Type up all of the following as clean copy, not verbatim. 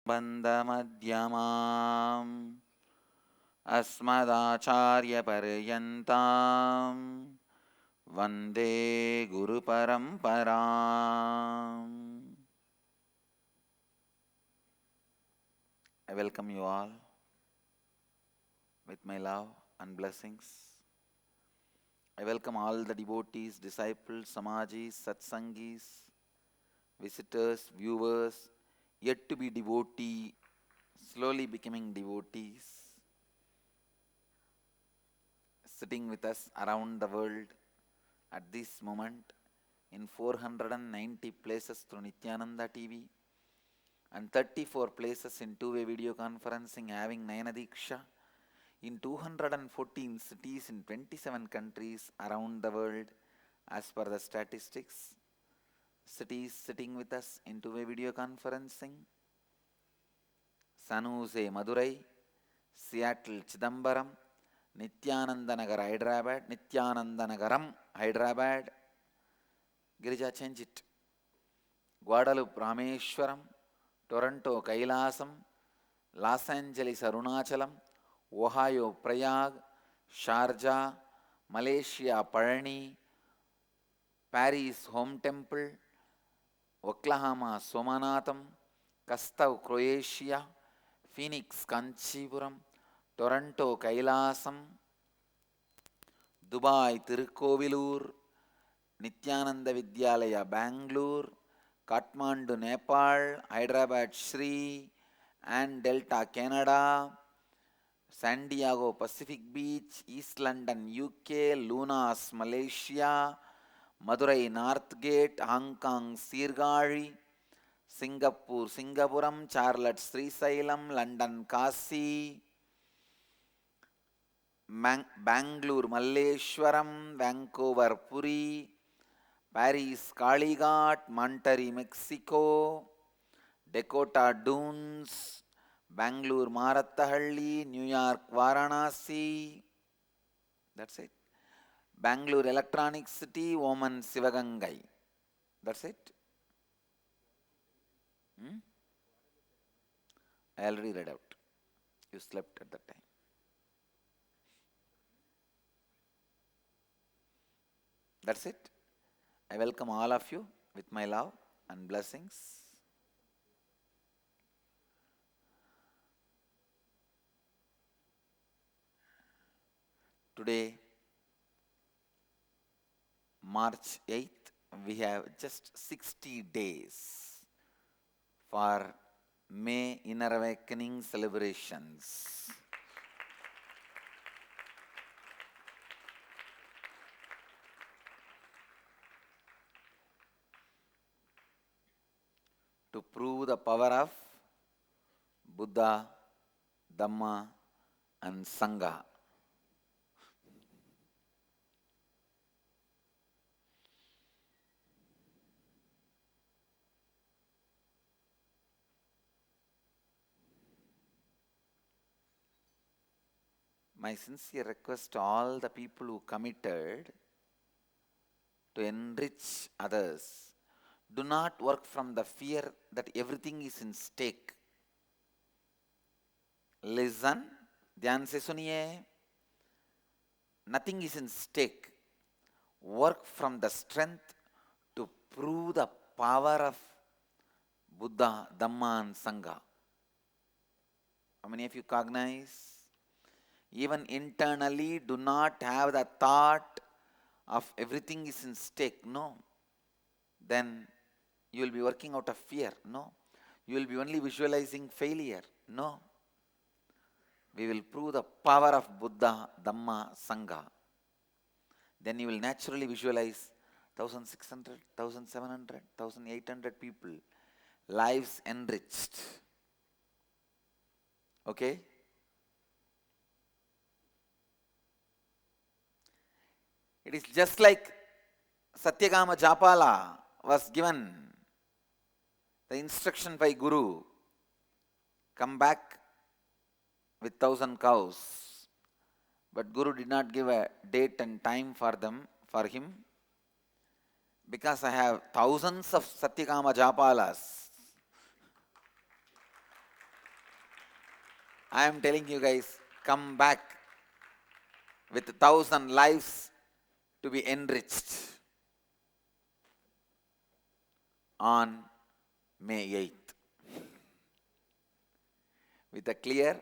bandhamadhyamam asmadacharya paryantam vande guru paramparam. I welcome you all with my love and blessings. I welcome all the devotees, disciples, samajis, satsangis, visitors, viewers, yet to be devotee, slowly becoming devotees, sitting with us around the world at this moment in 490 places through Nithyananda TV and 34 places in two-way video conferencing having Nayana Diksha, in 214 cities in 27 countries around the world as per the statistics. Cities sitting with us in two-way video conferencing: San Jose, Madurai; Seattle, Chidambaram; Nithyananda Nagar, Hyderabad; Nithyananda Nagaram, Hyderabad. Girija, change it. Guadalupe, Rameshwaram; Toronto, Kailasam; Los Angeles, Arunachalam; Ohio, Prayag; Sharjah, Malaysia, Parani; Paris, Home Temple; Oklahoma, Somanatham; Kastav, Croatia; Phoenix, Kanchipuram; Toronto, Kailasam; Dubai, Tirukovilur; Nithyananda Vidyalaya, Bangalore; Kathmandu, Nepal; Hyderabad, Sri and Delta, Canada; San Diego, Pacific Beach; East London, UK; Lunas, Malaysia; Madurai, Northgate; Hong Kong, Sirgari; Singapore, Singapuram; Charlotte, Srisailam; London, Kasi; Bangalore, Malleshwaram; Vancouver, Puri; Paris, Kalighat; Monterrey, Mexico; Dakota Dunes; Bangalore, Marattahalli; New York, Varanasi. That's it. Bangalore, Electronic City; Oman, Sivagangai. That's it. I already read out. You slept at that time. That's it. I welcome all of you with my love and blessings. Today, March 8th, we have just 60 days for May Inner Awakening celebrations. To prove the power of Buddha, Dhamma and Sangha. My sincere request to all the people who committed to enrich others, do not work from the fear that everything is in stake. Listen, dhyan se suniye. Nothing is in stake. Work from the strength to prove the power of Buddha, Dhamma and Sangha. How many of you cognize? Even internally, do not have the thought of everything is in stake. No. Then you will be working out of fear. No. You will be only visualizing failure. No. We will prove the power of Buddha, Dhamma, Sangha. Then you will naturally visualize 1,600, 1,700, 1,800 people, lives enriched. Okay? It is just like Satyagama Japala was given the instruction by Guru, come back with 1,000 cows. But Guru did not give a date and time for him, because I have thousands of Satyagama Japalas. I am telling you guys, come back with 1,000 lives to be enriched on May 8th. With a clear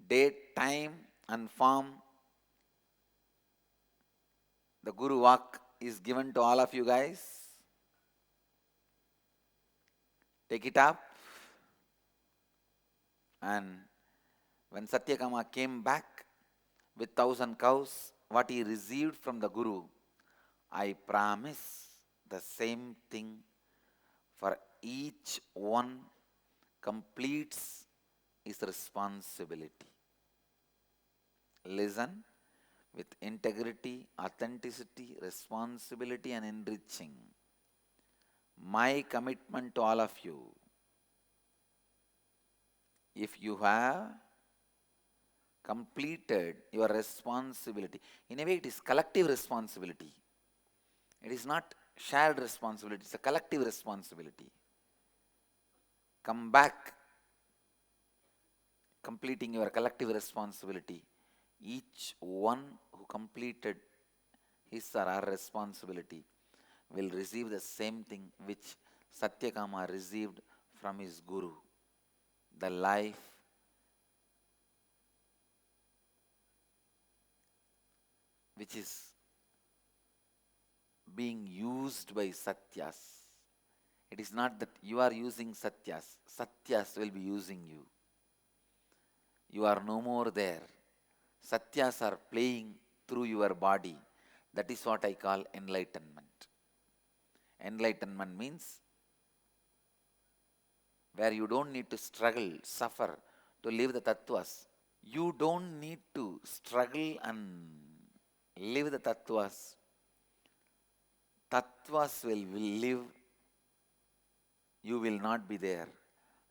date, time and form, the Guru Walk is given to all of you guys. Take it up. And when Satyakama came back with 1,000 cows, what he received from the Guru, I promise the same thing for each one completes his responsibility. Listen with integrity, authenticity, responsibility and enriching. My commitment to all of you, if you have completed your responsibility, in a way it is collective responsibility. It is not shared responsibility, it's a collective responsibility. Come back, completing your collective responsibility. Each one who completed his or her responsibility will receive the same thing which Satyakama received from his Guru. The life which is being used by Satyas. It is not that you are using Satyas. Satyas will be using you. You are no more there. Satyas are playing through your body. That is what I call enlightenment. Enlightenment means where you don't need to struggle, suffer to live the tattvas. You don't need to struggle and live the tattvas. Tattvas will live. You will not be there.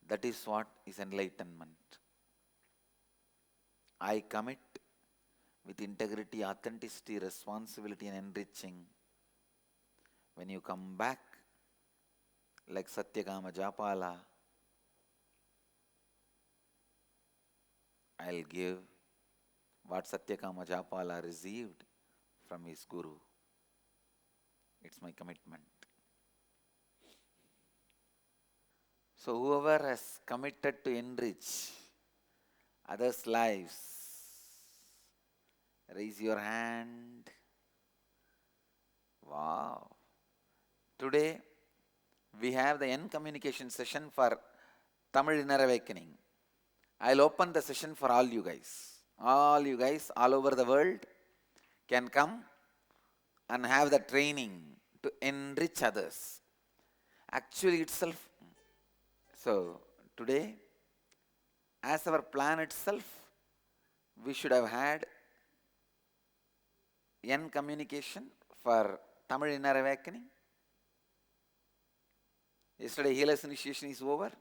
That is what is enlightenment. I commit with integrity, authenticity, responsibility and enriching. When you come back like Satyakama Japala, I'll give what Satyakama Japala received from his Guru. It's my commitment. So whoever has committed to enrich others' lives, raise your hand. Wow. Today we have the end communication session for Tamil Inner Awakening. I'll open the session for all you guys. All you guys all over the world can come and have the training to enrich others. Actually itself, so today, as our plan itself, we should have had end communication for Tamil Inner Awakening. Yesterday, Healer's initiation is over.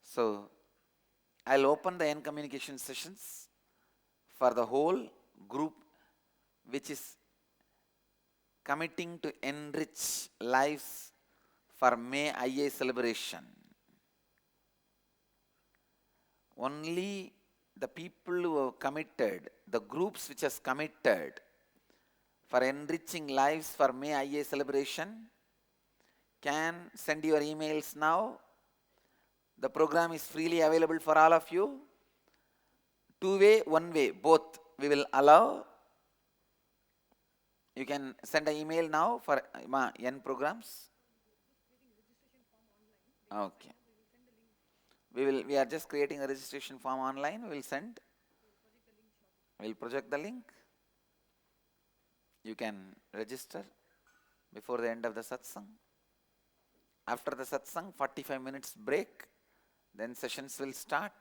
So, I'll open the end communication sessions for the whole group which is committing to enrich lives for May IA celebration. Only the people who have committed, the groups which has committed for enriching lives for May IA celebration can send your emails now. The program is freely available for all of you. Two-way, one-way, both we will allow. You can send an email now for N programs. Okay. We are just creating a registration form online. We will send. We will project the link. You can register before the end of the satsang. After the satsang, 45 minutes break. Then sessions will start.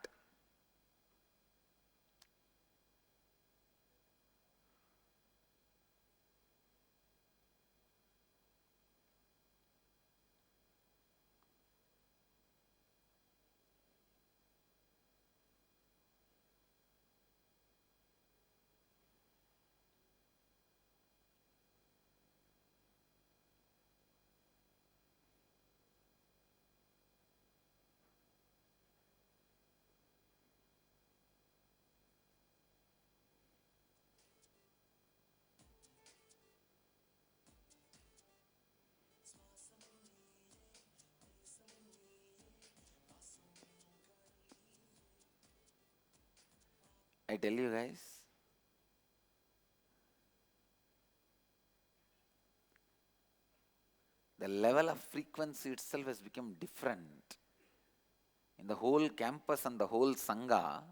I tell you guys, the level of frequency itself has become different. In the whole campus and the whole sangha,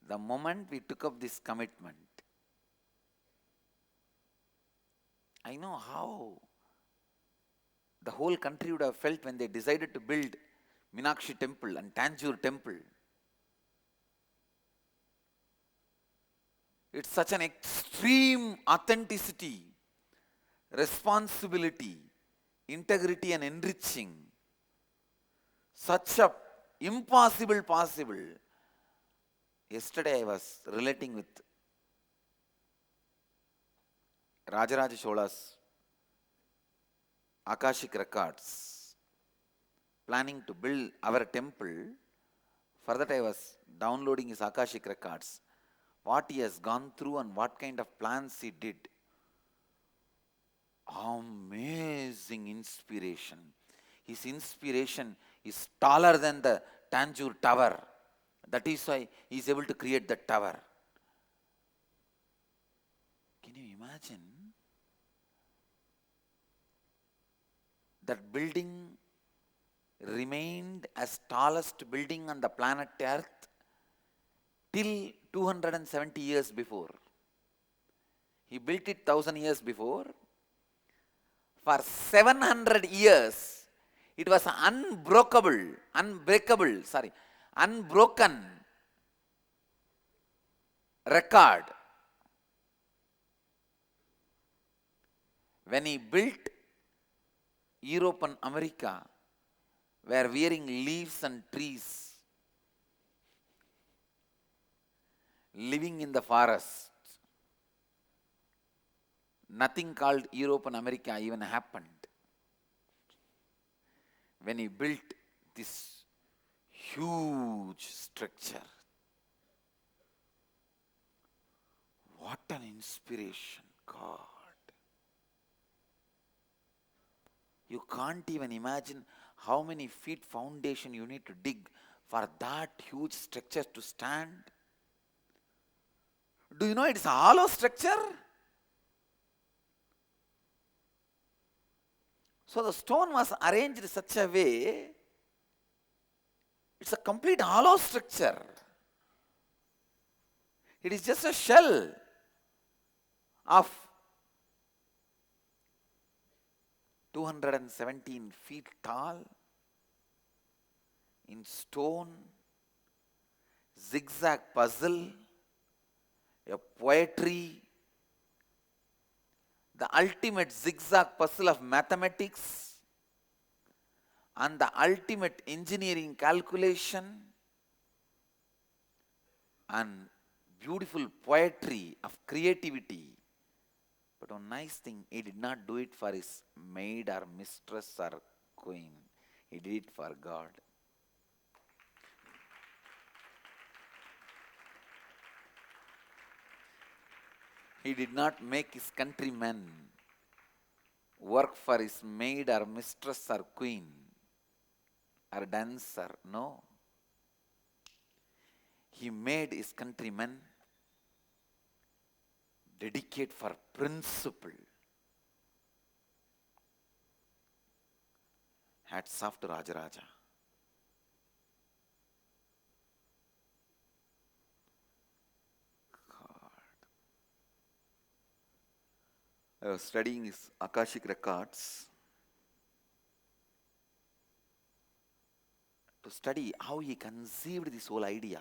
the moment we took up this commitment, I know how the whole country would have felt when they decided to build Meenakshi Temple and Tanjore Temple. It's such an extreme authenticity, responsibility, integrity and enriching. Such a impossible possible. Yesterday I was relating with Rajaraja Chola's akashic records, planning to build our temple. For that I was downloading his akashic records, what he has gone through and what kind of plans he did. Amazing inspiration. His inspiration is taller than the Tanjore Tower. That is why he is able to create that tower. Can you imagine? That building remained as tallest building on the planet Earth till 270 years before. He built it 1000 years before. For 700 years, it was unbroken record. When he built, Europe and America were wearing leaves and trees, living in the forest. Nothing called Europe and America even happened. When he built this huge structure, what an inspiration, God. You can't even imagine how many feet foundation you need to dig for that huge structure to stand. Do you know it's a hollow structure? So the stone was arranged in such a way, it's a complete hollow structure. It is just a shell of 217 feet tall, in stone, zig-zag puzzle, a poetry, the ultimate zigzag puzzle of mathematics and the ultimate engineering calculation and beautiful poetry of creativity. But one nice thing, he did not do it for his maid or mistress or queen. He did it for God. He did not make his countrymen work for his maid or mistress or queen or dancer. No. He made his countrymen dedicate for principle. Hats off to Rajaraja. I was studying his akashic records to study how he conceived this whole idea.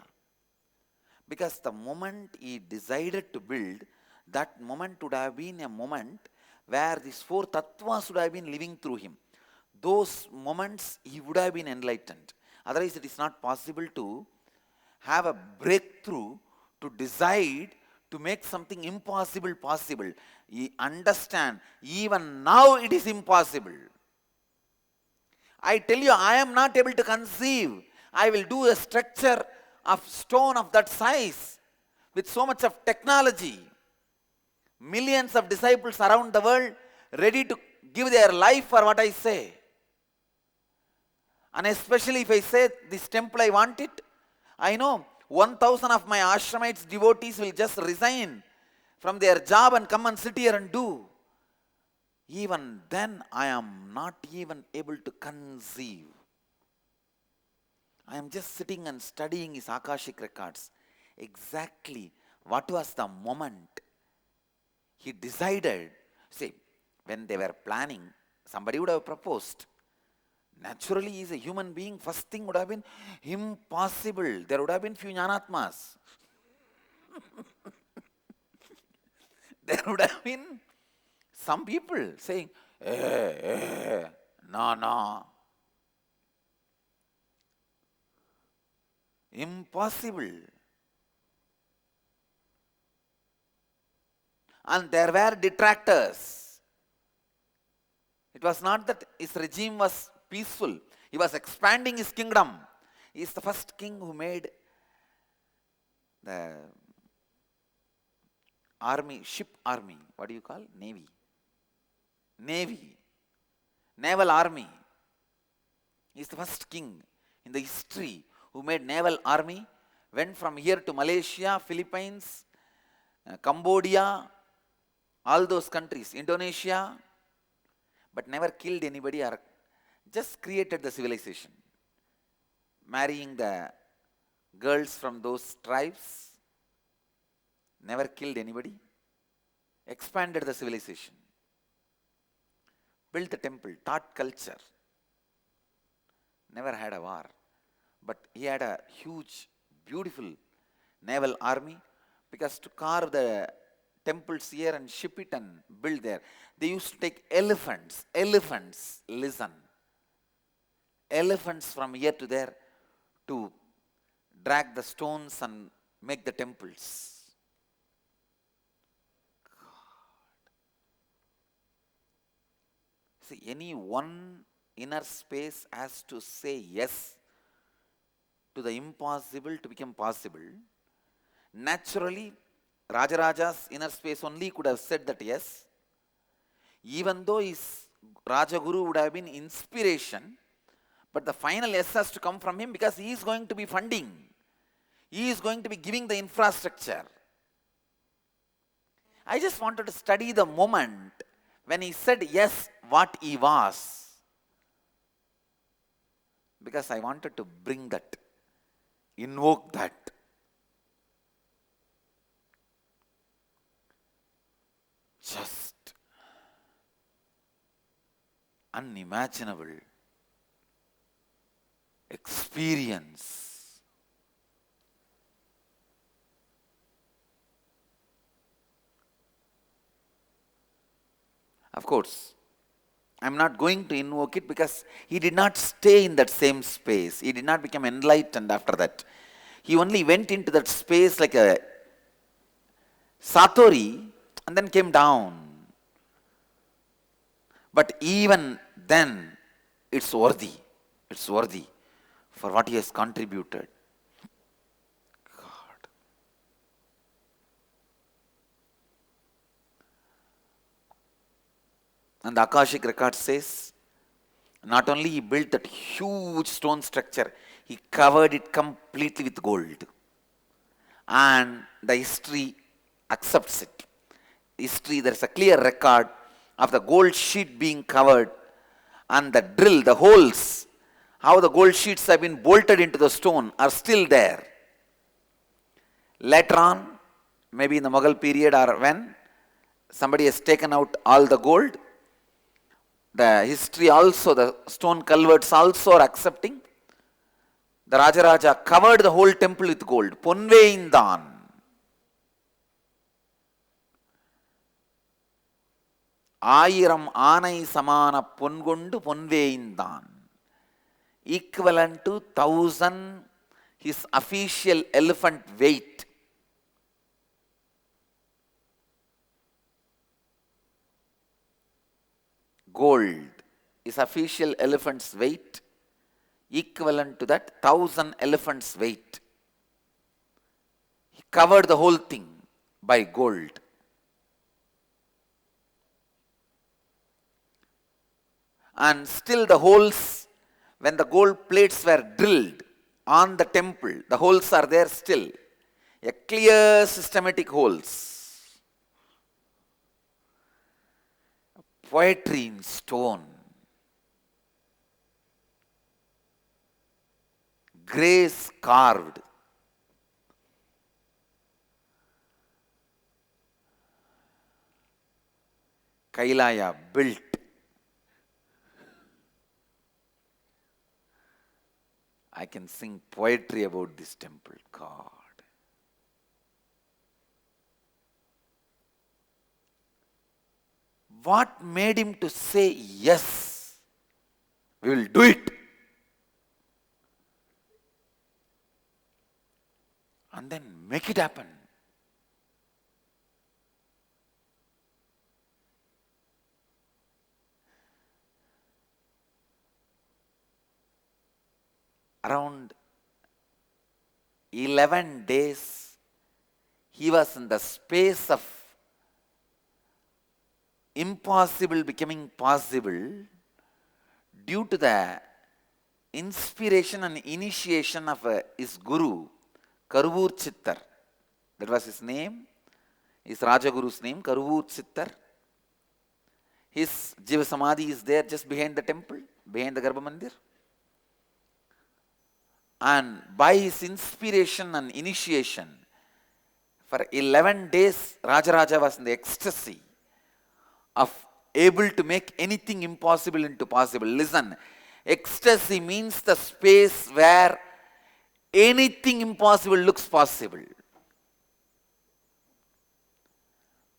Because the moment he decided to build, that moment would have been a moment where these four tattvas would have been living through him. Those moments he would have been enlightened. Otherwise it is not possible to have a breakthrough to decide to make something impossible possible. You understand, even now it is impossible. I tell you, I am not able to conceive. I will do a structure of stone of that size with so much of technology. Millions of disciples around the world ready to give their life for what I say. And especially if I say this temple I want it, I know 1,000 of my ashramites devotees will just resign from their job and come and sit here and do. Even then, I am not even able to conceive. I am just sitting and studying his akashic records. Exactly what was the moment he decided. See, when they were planning, somebody would have proposed. Naturally, he is a human being. First thing would have been impossible. There would have been few jnanatmas. There would have been some people saying, no. Impossible. And there were detractors. It was not that his regime was peaceful. He was expanding his kingdom. He is the first king who made the army, ship army. What do you call? Navy. Naval army. He is the first king in the history who made naval army, went from here to Malaysia, Philippines, Cambodia, all those countries, Indonesia, but never killed anybody or just created the civilization. Marrying the girls from those tribes, never killed anybody, expanded the civilization, built the temple, taught culture, never had a war. But he had a huge, beautiful naval army, because to carve the temples here and ship it and build there, they used to take elephants, listen, elephants from here to there to drag the stones and make the temples. God. See, any one inner space has to say yes to the impossible to become possible. Naturally, Rajaraja's inner space only could have said that yes. Even though his Rajaguru would have been inspiration, but the final yes has to come from him, because he is going to be funding. He is going to be giving the infrastructure. I just wanted to study the moment when he said yes, what he was. Because I wanted to bring that, invoke that. Just unimaginable experience. Of course, I am not going to invoke it, because he did not stay in that same space. He did not become enlightened after that. He only went into that space like a satori and then came down. But even then, it's worthy. It's worthy for what he has contributed. God. And the Akashic record says, not only he built that huge stone structure, he covered it completely with gold. And the history accepts it. History, there is a clear record of the gold sheet being covered, and the drill, the holes, how the gold sheets have been bolted into the stone are still there. Later on, maybe in the Mughal period or when, somebody has taken out all the gold. The history also, the stone culverts also are accepting. The Rajaraja covered the whole temple with gold. Ponveindan. ஆயிரம் ஆனை சமான பொன்கொண்டு பொன்வேய்ந்தான். Equivalent to 1,000 his official elephant weight. Gold is official elephant's weight, equivalent to that 1,000 elephants' weight. He covered the whole thing by gold. And still the holes, when the gold plates were drilled, on the temple. The holes are there still. A clear systematic holes. Poetry in stone. Grace carved. Kailaya built. I can sing poetry about this temple. God. What made him to say, yes, we will do it? And then make it happen. Around 11 days, he was in the space of impossible becoming possible due to the inspiration and initiation of his guru, Karuvur Chittar. That was his name, his Rajaguru's name, Karuvur Chittar. His Jiva Samadhi is there just behind the temple, behind the Garbha Mandir. And by his inspiration and initiation, for 11 days, Rajaraja was in the ecstasy of able to make anything impossible into possible. Listen, ecstasy means the space where anything impossible looks possible.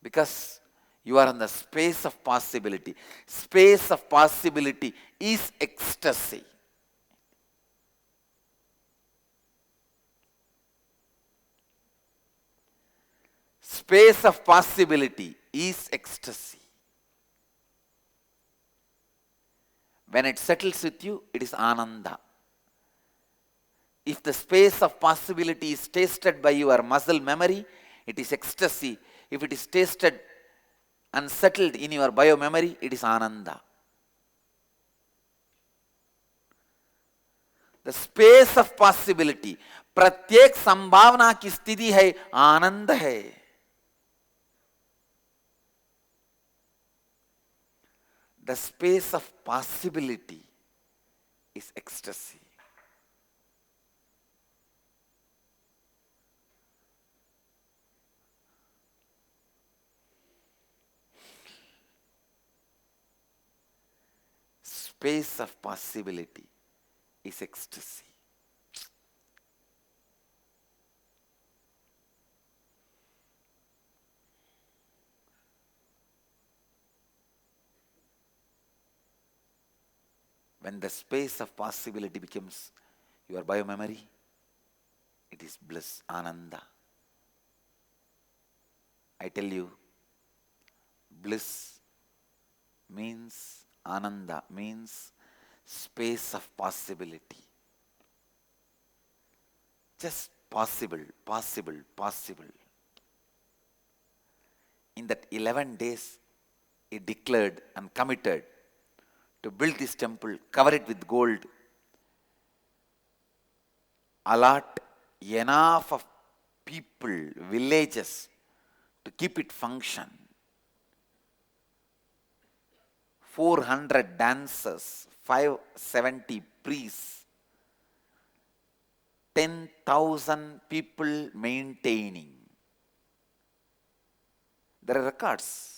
Because you are in the space of possibility. Space of possibility is ecstasy. Space of possibility is ecstasy. When it settles with you, it is ananda. If the space of possibility is tasted by your muscle memory, it is ecstasy. If it is tasted and settled in your bio memory, it is ananda. The space of possibility, प्रत्येक संभावना की स्थिति है, आनंद है. The space of possibility is ecstasy. Space of possibility is ecstasy. When the space of possibility becomes your bio-memory, it is bliss, ananda. I tell you, bliss means, ananda means space of possibility. Just possible, possible, possible. In that 11 days, he declared and committed to build this temple, cover it with gold, allot enough of people, villages to keep it function. 400 dancers, 570 priests, 10,000 people maintaining. There are records.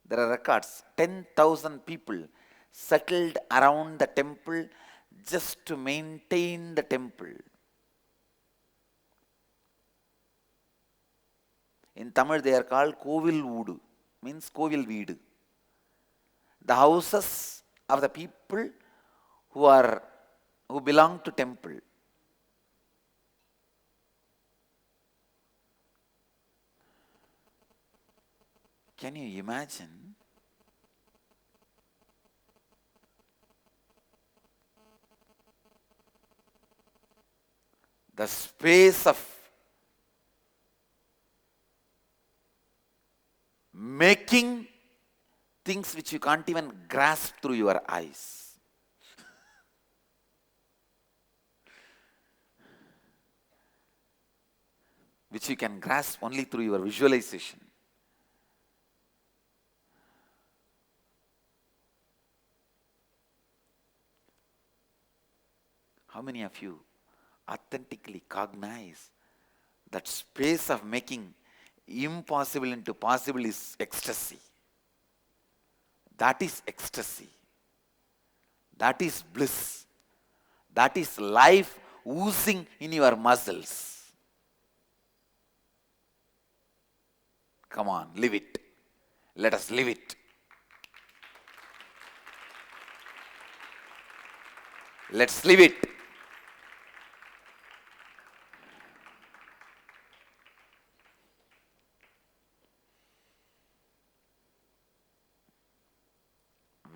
There are records. 10,000 people settled around the temple just to maintain the temple. In Tamil they are called Kovil Oodu, means Kovil Veedu. The houses of the people who belong to temple. Can you imagine? The space of making things which you can't even grasp through your eyes. which you can grasp only through your visualization. How many of you authentically cognize that space of making impossible into possible is ecstasy? That is ecstasy. That is bliss. That is life oozing in your muscles. Come on, live it. Let us live it. Let's live it.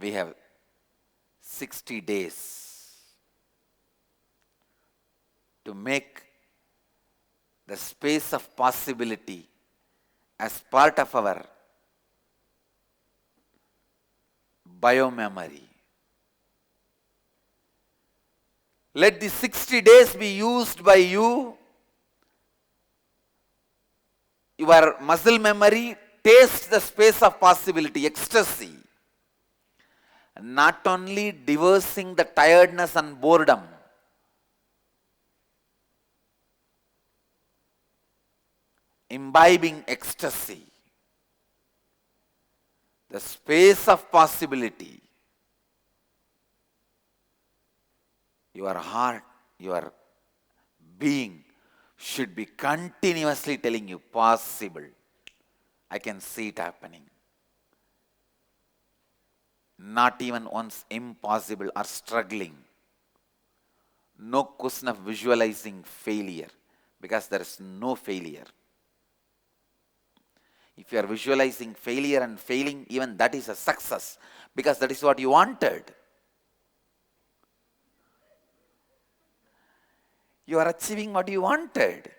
We have 60 days to make the space of possibility as part of our biomemory. Let the 60 days be used by you, your muscle memory, taste the space of possibility, ecstasy. Not only diversing the tiredness and boredom, imbibing ecstasy, the space of possibility. Your heart, your being should be continuously telling you, possible. I can see it happening. Not even once impossible or struggling. No question of visualizing failure, because there is no failure. If you are visualizing failure and failing, even that is a success, because that is what you wanted. You are achieving what you wanted.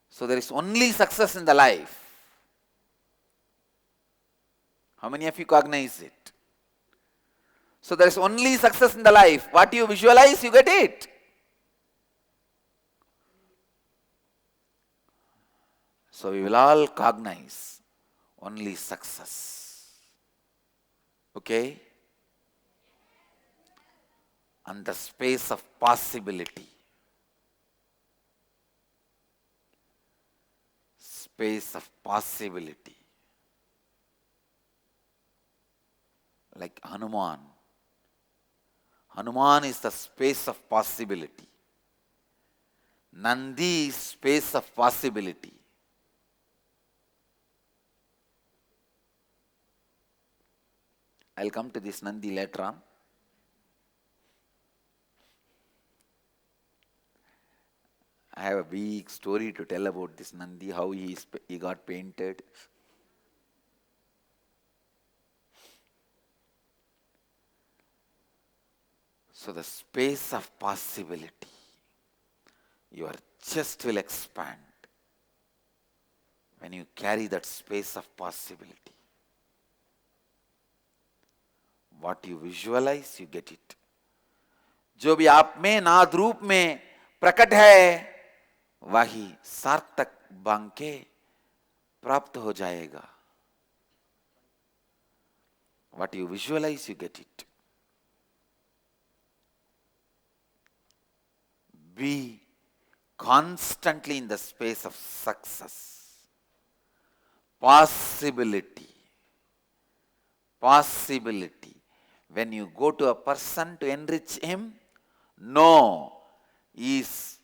So there is only success in the life. How many of you cognize it? So there is only success in the life. What you visualize, you get it. So we will all cognize only success. Okay? And the space of possibility. Space of possibility. Like Hanuman. Hanuman is the space of possibility. Nandi is space of possibility. I'll come to this Nandi later on. I have a big story to tell about this Nandi, how he got painted. So the space of possibility, your chest will expand when you carry that space of possibility. What you visualize, you get it. जो भी आप में नाद रूप में प्रकट है, वही सार्थक बांके प्राप्त हो जाएगा. What you visualize, you get it. Be constantly in the space of success. Possibility. Possibility. When you go to a person to enrich him, no, he is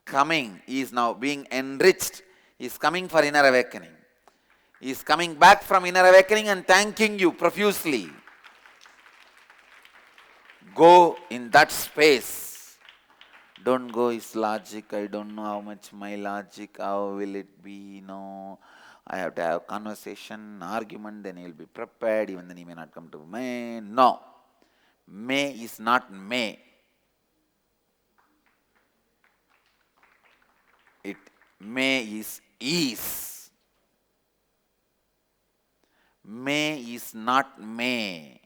coming, he is now being enriched, he is coming for inner awakening. He is coming back from inner awakening and thanking you profusely. Go in that space. Don't go, it's logic, I don't know how much my logic, how will it be, no. I have to have conversation, argument, then he will be prepared, even then he may not come to me. No. May is not may. It may is is. May is not may.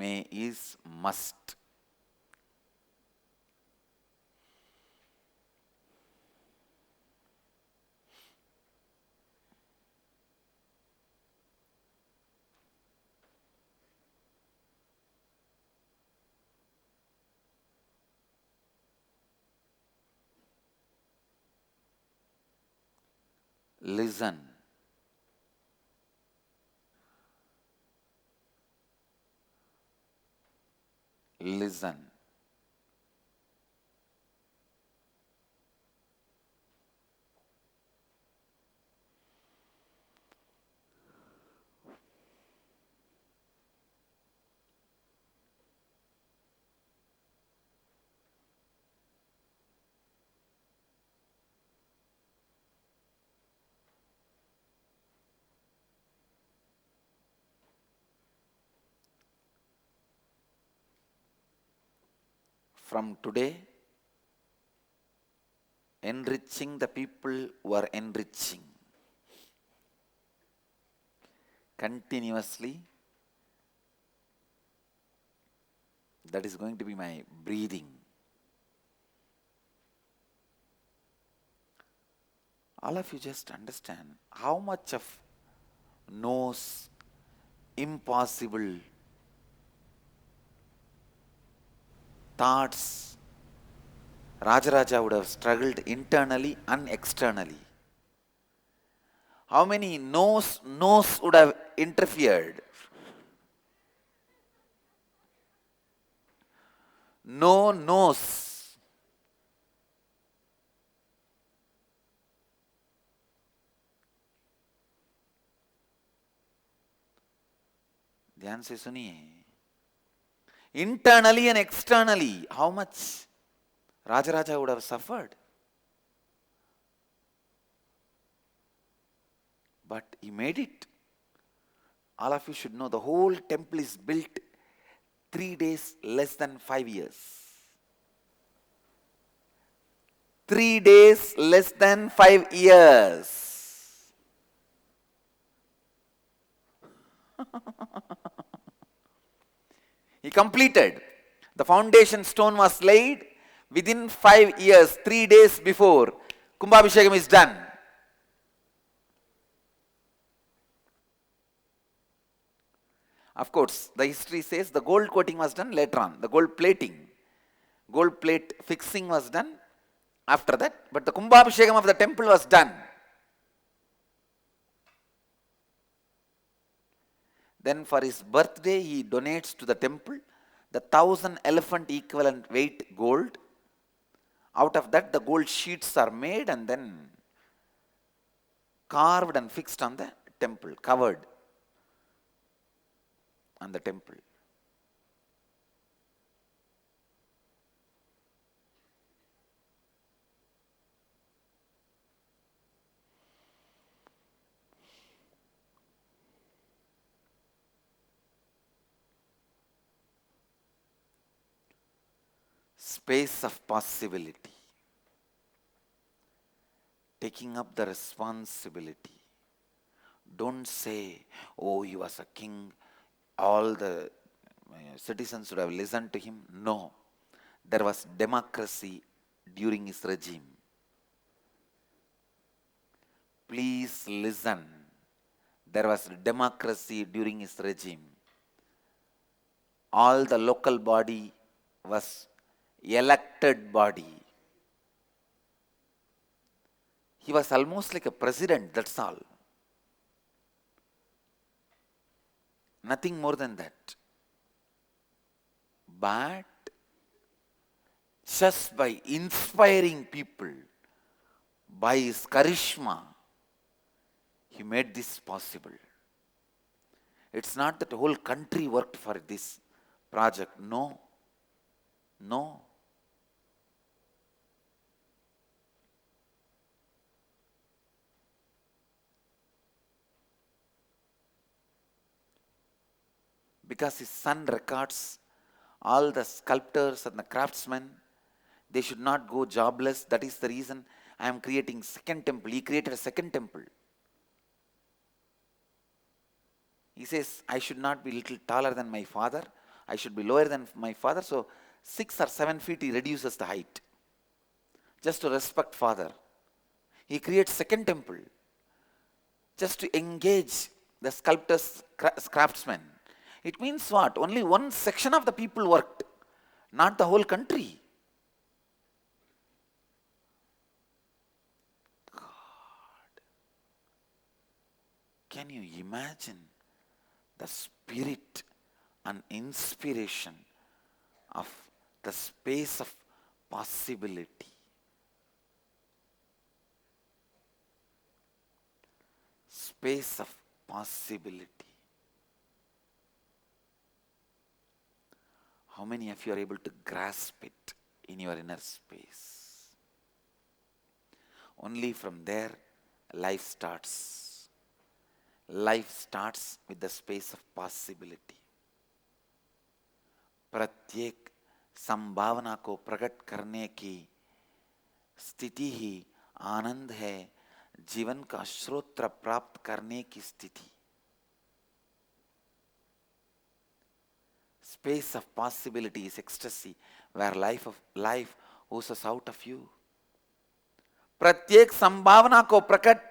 may is must. Listen. Listen. From today, enriching the people who are enriching. Continuously, that is going to be my breathing. All of you just understand how much of knows impossible thoughts Rajaraja would have struggled internally and externally. How many no's would have interfered? No knows. ध्यान से सुनिए. Internally and externally, how much Rajaraja would have suffered. But he made it. All of you should know the whole temple is built 3 days, less than 5 years. 3 days, less than 5 years. He completed. The foundation stone was laid within 5 years, 3 days before. Kumbhabhishekam is done. Of course, the history says the gold coating was done later on, the gold plating. Gold plate fixing was done after that, but the Kumbhabhishekam of the temple was done. Then for his birthday, he donates to the temple the 1,000 elephant equivalent weight gold. Out of that, the gold sheets are made and then carved and fixed on the temple, covered on the temple. Space of possibility. Taking up the responsibility. Don't say, oh, he was a king, all the citizens should have listened to him. No. There was democracy during his regime. Please listen. There was democracy during his regime. All the local body was elected body. He was almost like a president, that's all. Nothing more than that. But just by inspiring people, by his charisma, he made this possible. It's not that the whole country worked for this project. No. No. Because his son records all the sculptors and the craftsmen, they should not go jobless. That is the reason I am creating second temple. He created a second temple. He says, I should not be little taller than my father. I should be lower than my father. So 6 or 7 feet he reduces the height. Just to respect father. He creates second temple. Just to engage the sculptors, craftsmen. It means what? Only one section of the people worked, not the whole country. God. Can you imagine the spirit and inspiration of the space of possibility? Space of possibility. How many of you are able to grasp it in your inner space? Only from there, life starts. Life starts with the space of possibility. प्रत्येक संभावना को प्रकट करने की स्थिति ही आनंद है, जीवन का श्रोत्र प्राप्त करने की स्थिति. Space of possibility is ecstasy, where life oozes out of you. प्रत्येक संभावना को प्रकट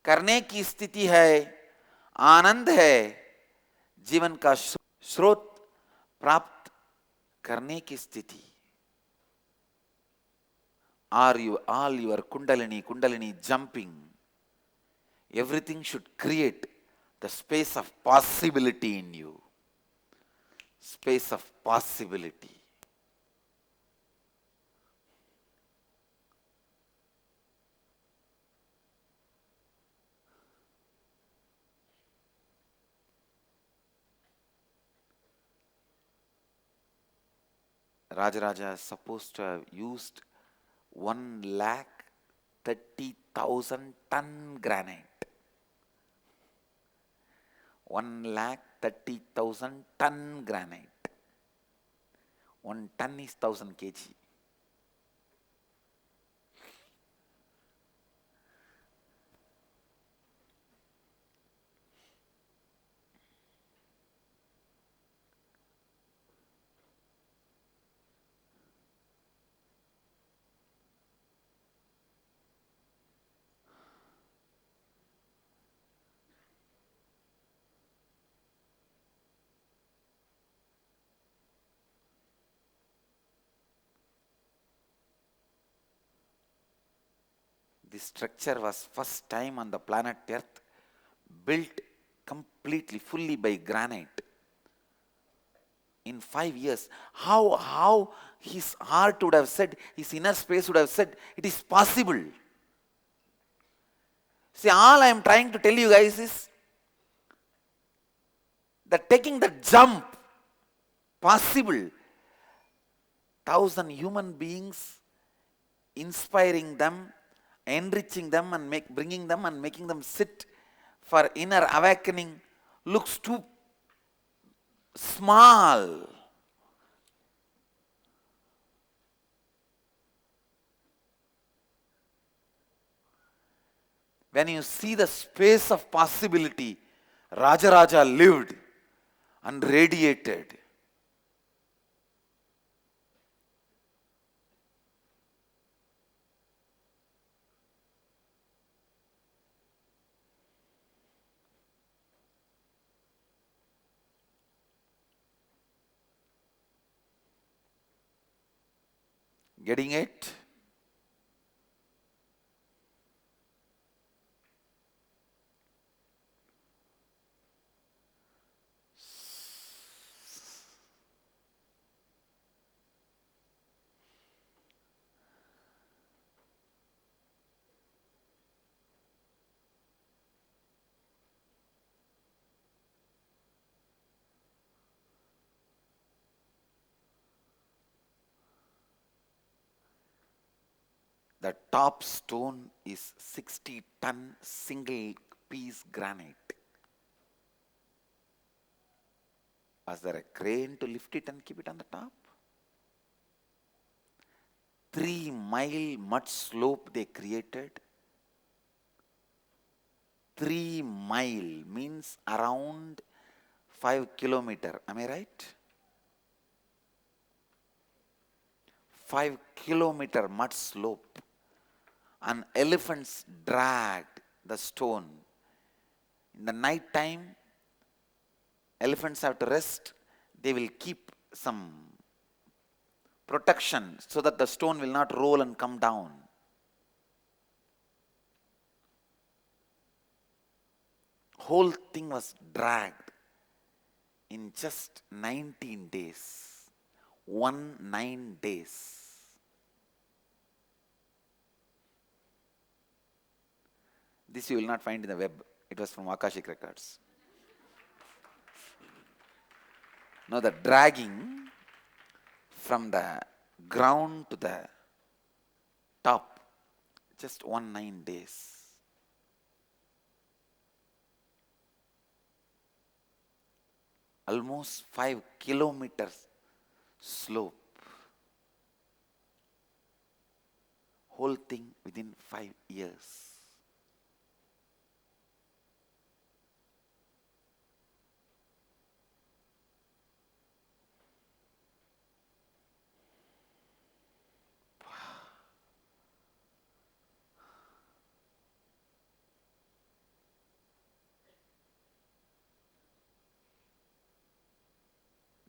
करने की स्थिति है, आनंद है, जीवन का स्रोत प्राप्त करने की स्थिति. Are you all your kundalini jumping? Everything should create the space of possibility in you. Space of possibility. Rajaraja is supposed to have used 130,000 ton granite. 130,000 ton granite. 1 ton is 1000 kg. This structure was first time on the planet Earth built completely, fully by granite. In 5 years, how his heart would have said, his inner space would have said, it is possible. See, all I am trying to tell you guys is that taking the jump, possible, 1,000 human beings, inspiring them, enriching them and bringing them and making them sit for inner awakening looks too small. When you see the space of possibility, Rajaraja lived and radiated. Getting it? The top stone is 60-ton single piece granite. Was there a crane to lift it and keep it on the top? 3-mile mud slope they created. 3 mile means around 5 kilometers. Am I right? 5-kilometer mud slope, and elephants dragged the stone. In the night time, elephants have to rest. They will keep some protection so that the stone will not roll and come down. Whole thing was dragged in just 19 days. 19 days. This you will not find in the web. It was from Akashic records. Now the dragging from the ground to the top, just 19 days. Almost 5 kilometers slope. Whole thing within 5 years.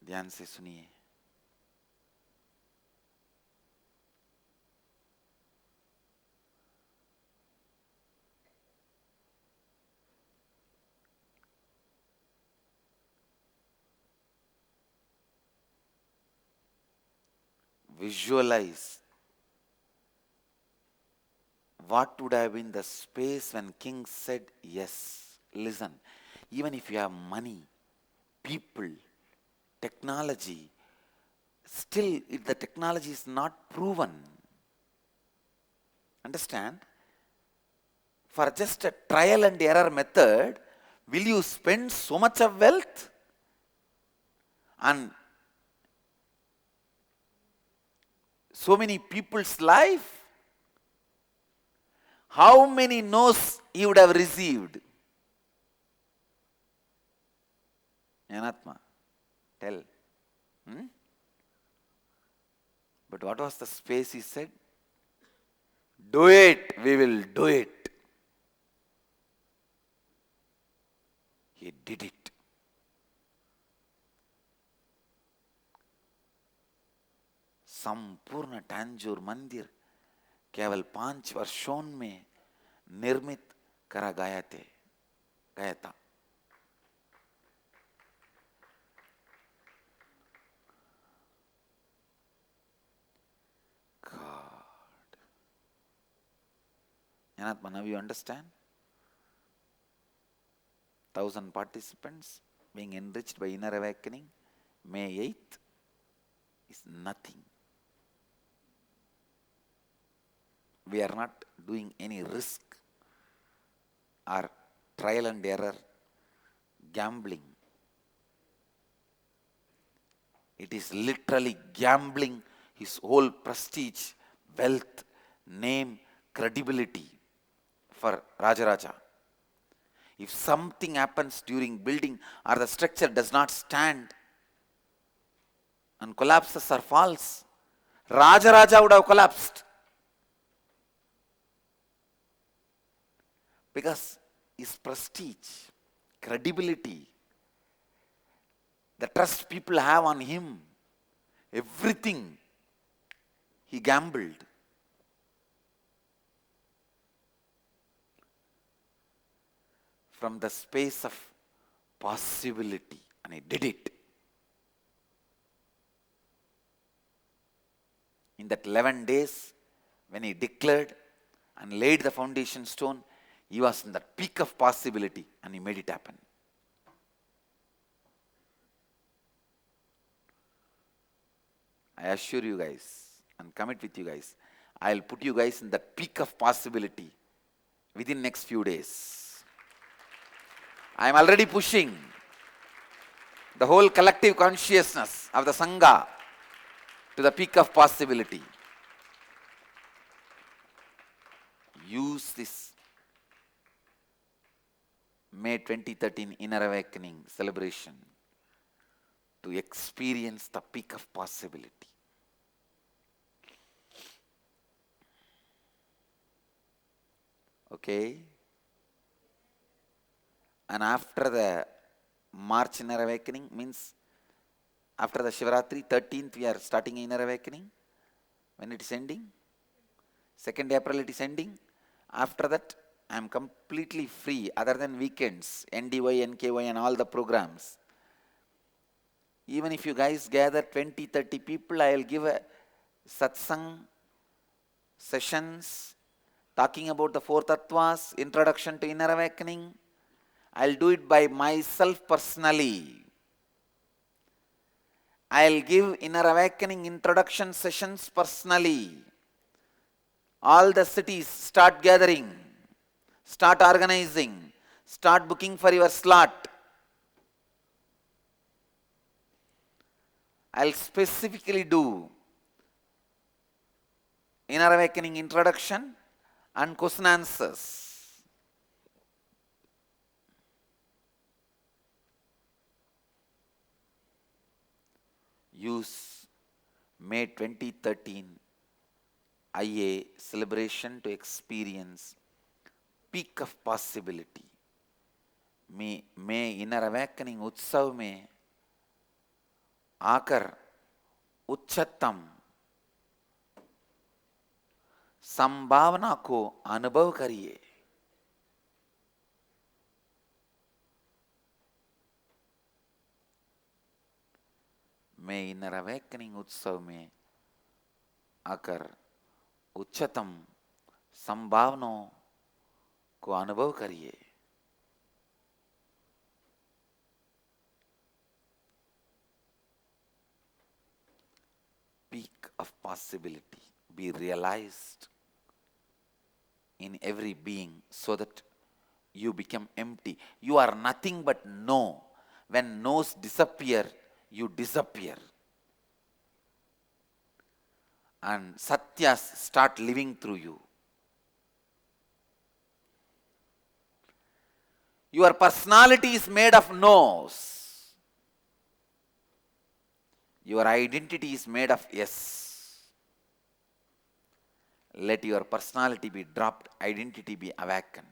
ध्यान से सुनिए. Visualize what would have been the space when king said yes. Listen, even if you have money, people, technology, still if the technology is not proven. Understand? For just a trial and error method, will you spend so much of wealth? And so many people's life? How many no's you would have received? Anatma, tell. But what was the space he said? Do it, we will do it. He did it. संपूर्ण टैंजोर मंदिर केवल 5 वर्षों में निर्मित करा गया था. God. Anatma, now you understand? 1,000 participants being enriched by inner awakening, May 8th, is nothing. We are not doing any risk or trial and error gambling. It is literally gambling his whole prestige, wealth, name, credibility for Rajaraja. If something happens during building or the structure does not stand and collapses or falls, Rajaraja would have collapsed. Because his prestige, credibility, the trust people have on him, everything he gambled. From the space of possibility, and he did it. In that 11 days, when he declared and laid the foundation stone, he was in the peak of possibility and he made it happen. I assure you guys and commit with you guys, I will put you guys in the peak of possibility within next few days. I am already pushing the whole collective consciousness of the sangha to the peak of possibility. Use this May 2013 Inner Awakening celebration to experience the peak of possibility. Okay? And after the March inner awakening, means after the Shivaratri, 13th, we are starting inner awakening. When it is ending? 2nd April it is ending. After that, I am completely free, other than weekends, NDY, NKY and all the programs. Even if you guys gather 20, 30 people, I will give a satsang sessions talking about the 4 tattvas, introduction to inner awakening. I'll do it by myself personally. I'll give inner awakening introduction sessions personally. All the cities start gathering, start organizing, start booking for your slot. I'll specifically do inner awakening introduction and question answers. Use May 2013 IA celebration to experience peak of possibility. मैं inner awakening उत्सव में आकर उच्चतम संभावना को अनुभव करिए. मैं इनर अवेकनिंग उत्सव में आकर उच्चतम संभावनाओं को अनुभव करिए. Peak of possibility be realized in every being so that you become empty. You are nothing but no. When no's disappear, you disappear. And satyas start living through you. Your personality is made of no's. Your identity is made of yes. Let your personality be dropped, identity be awakened.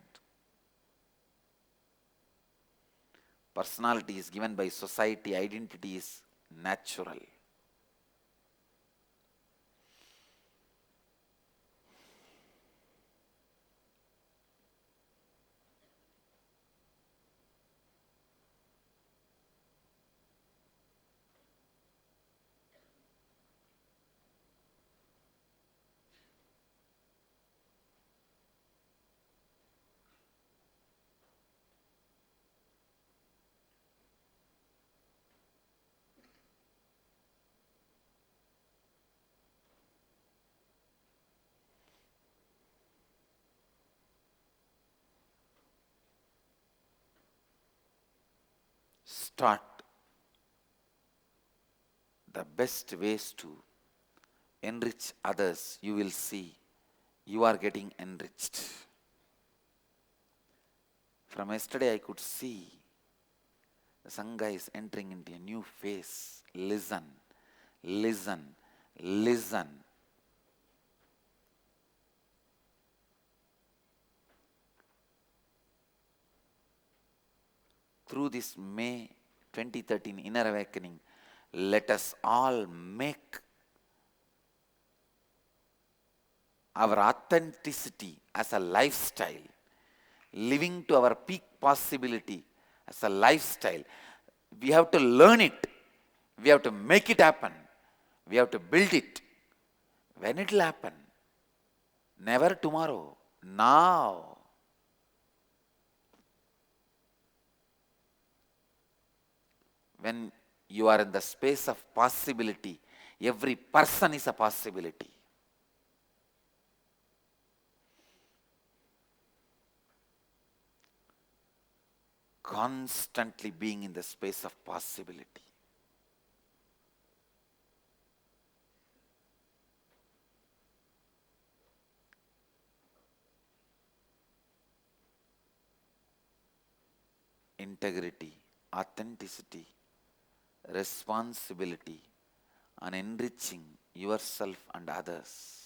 Personality is given by society, identity is natural. Start the best ways to enrich others. You will see you are getting enriched. From yesterday I could see the sangha is entering into a new phase. Listen, listen, listen. Through this May 2013 inner awakening, let us all make our authenticity as a lifestyle, living to our peak possibility as a lifestyle. We have to learn it. We have to make it happen. We have to build it. When it will happen? Never tomorrow. Now. When you are in the space of possibility, every person is a possibility. Constantly being in the space of possibility. Integrity, authenticity, responsibility, and enriching yourself and others.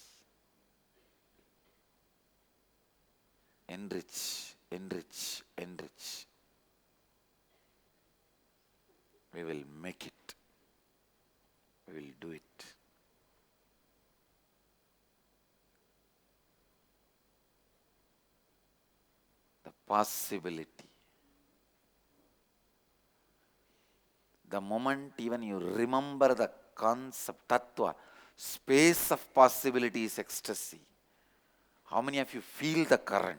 enrich, enrich, enrich. We will make it. We will do it. The possibility. The moment even you remember the concept, tattva, space of possibility is ecstasy. How many of you feel the current?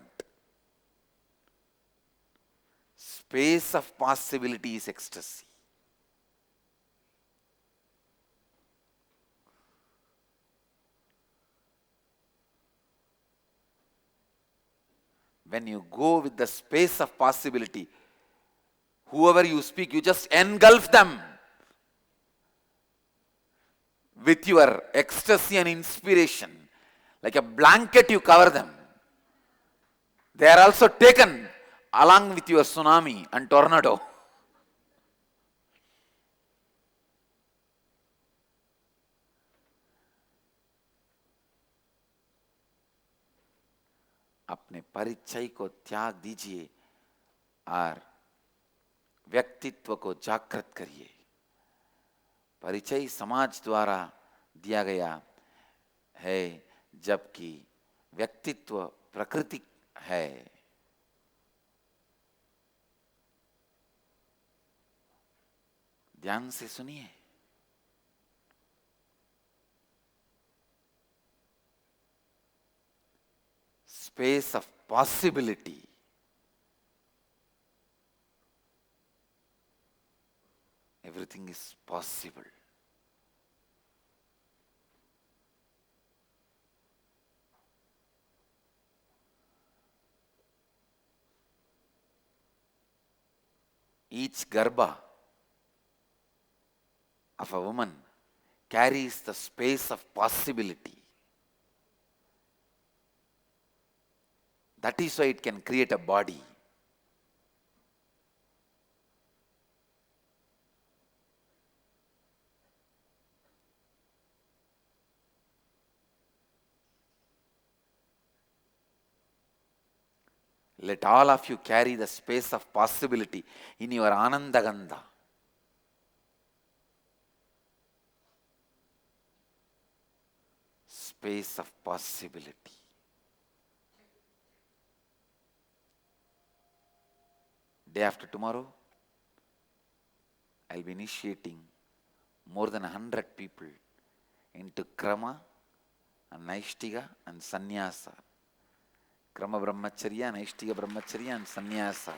Space of possibility is ecstasy. When you go with the space of possibility, whoever you speak, you just engulf them with your ecstasy and inspiration. Like a blanket, you cover them. They are also taken along with your tsunami and tornado. अपने परिचय को त्याग दीजिए और व्यक्तित्व को जागृत करिए. परिचय समाज द्वारा दिया गया है, जबकि व्यक्तित्व प्रकृति है. ध्यान से सुनिए. Space of possibility. Everything is possible. Each garbha of a woman carries the space of possibility. That is why it can create a body. Let all of you carry the space of possibility in your Anandagandha. Space of possibility. Day after tomorrow, I'll be initiating more than 100 people into Krama and Naishtiga and Sannyasa. Krama Brahmacharya, Naishtiga Brahmacharya and Sannyasa.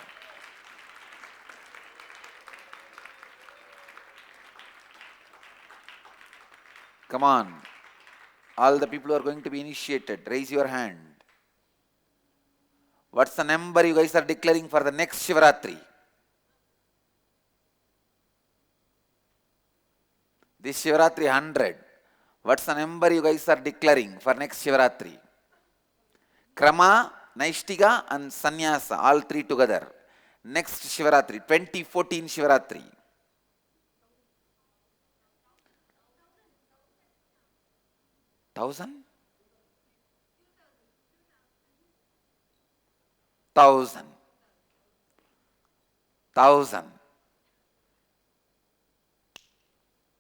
Come on. All the people who are going to be initiated, raise your hand. What's the number you guys are declaring for the next Shivaratri? This Shivaratri 100. What's the number you guys are declaring for next Shivaratri? Krama, Naishtiga and Sannyasa, all three together. Next Shivaratri, 2014 Shivaratri. Thousand? 1,000. 1,000.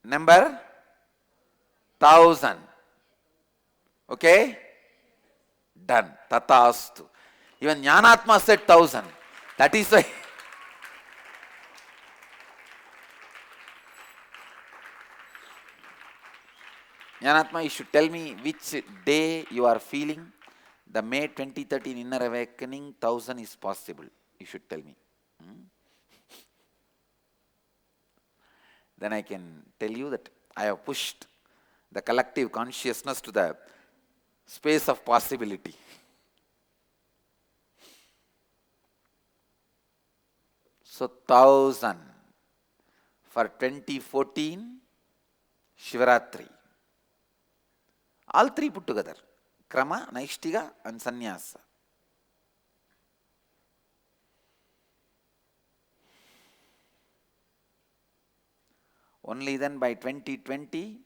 Number? 1,000. Okay? Done. Tataastu. Even Jnanatma said 1,000. That is why. Jnanatma, you should tell me which day you are feeling the May 2013 inner awakening 1,000 is possible. You should tell me. Then I can tell you that I have pushed the collective consciousness to the space of possibility. So 1,000 for 2014 Shivaratri. All three put together. Krama, Naishtiga and Sannyasa. Only then by 2020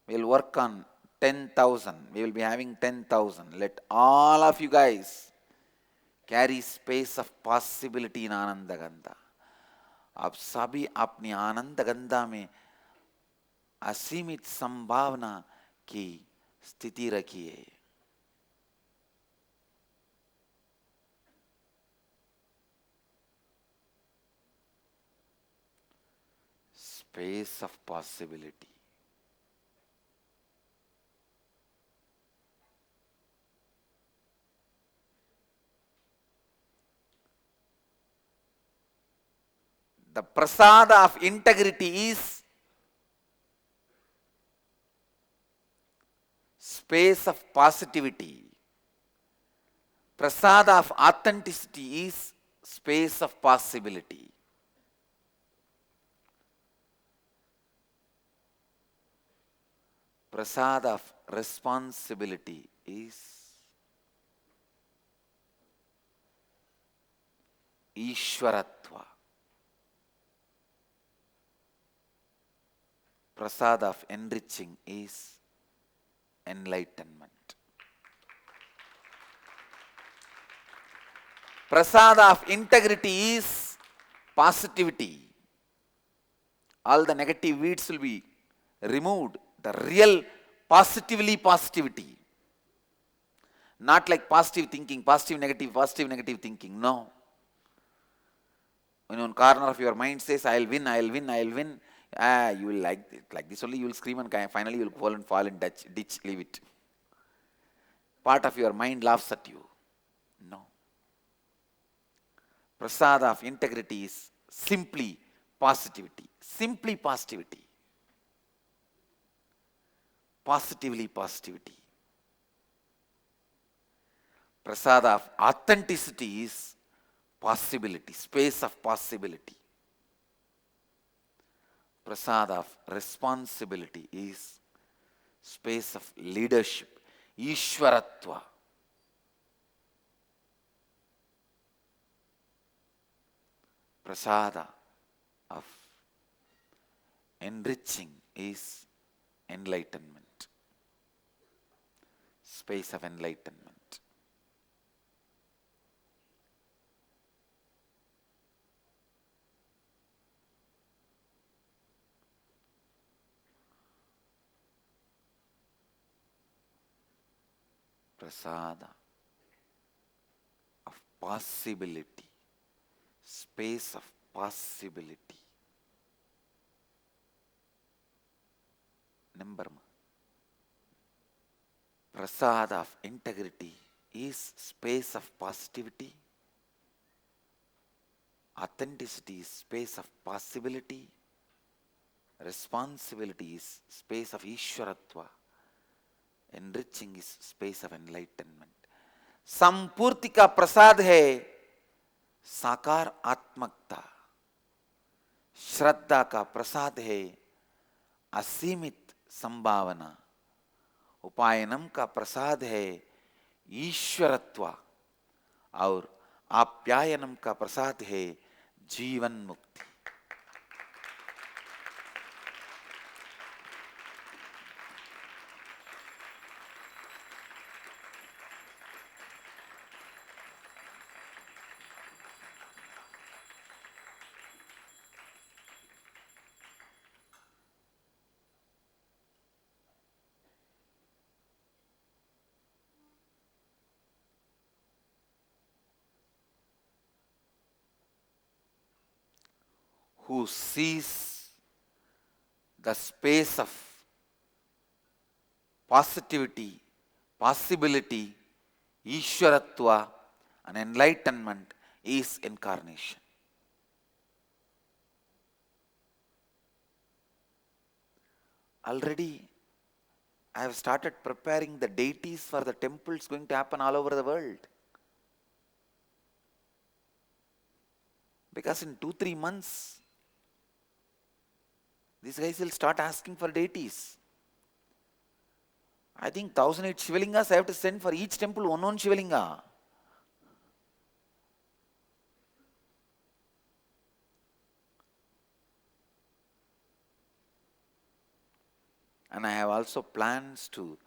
we will work on 10,000. We will be having 10,000. Let all of you guys carry space of possibility in आनंद गंधा. आप सभी अपनी आनंद गंधा में असीमित संभावना की स्थिति रखिए. Space of possibility. The prasada of integrity is space of positivity. Prasada of authenticity is space of possibility. Prasada of responsibility is Ishwaratva. Prasada of enriching is enlightenment. Prasada of integrity is positivity. All the negative weeds will be removed. The real positivity. Not like positive thinking, positive, negative thinking. No. When one corner of your mind says, I'll win, you will like this only, you will scream and finally you will fall in ditch, leave it. Part of your mind laughs at you. No. Prasada of integrity is simply positivity. Simply positivity. Positivity. Prasada of authenticity is possibility, space of possibility. Prasada of responsibility is space of leadership, Ishwaratva. Prasada of enriching is enlightenment, space of enlightenment. Prasada of possibility, space of possibility. Number. Prasada of integrity is space of positivity. Authenticity is space of possibility. Responsibility is space of Ishwaratva. Enriching is space of enlightenment. संपूर्ति का प्रसाद है साकार आत्मकता. श्रद्धा का प्रसाद है असीमित संभावना. उपायनम का प्रसाद है ईश्वरत्व और आप्यायनम का प्रसाद है जीवन मुक्ति. Who sees the space of positivity, possibility, Ishwaratva and enlightenment is incarnation. Already I have started preparing the deities for the temples going to happen all over the world. Because in 2-3 months, these guys will start asking for deities. I think 1,008 Shivalingas I have to send for each temple one Shivalinga. And I have also plans to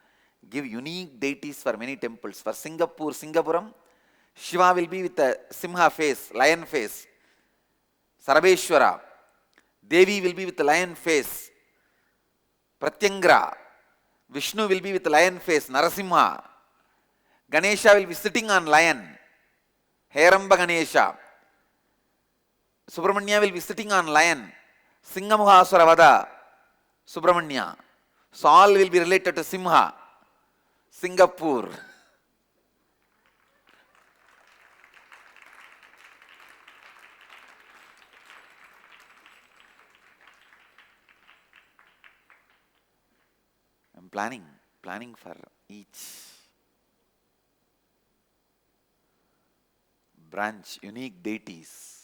give unique deities for many temples. For Singapore, Singapuram, Shiva will be with a Simha face, lion face. Sarabeshwara. Devi will be with the lion face. Pratyangra. Vishnu will be with the lion face, Narasimha. Ganesha will be sitting on lion, Heramba Ganesha. Subramanya will be sitting on lion, Singamuhasuravada, Subramanya. So all will be related to Simha, Singapore. I'm planning for each branch, unique deities.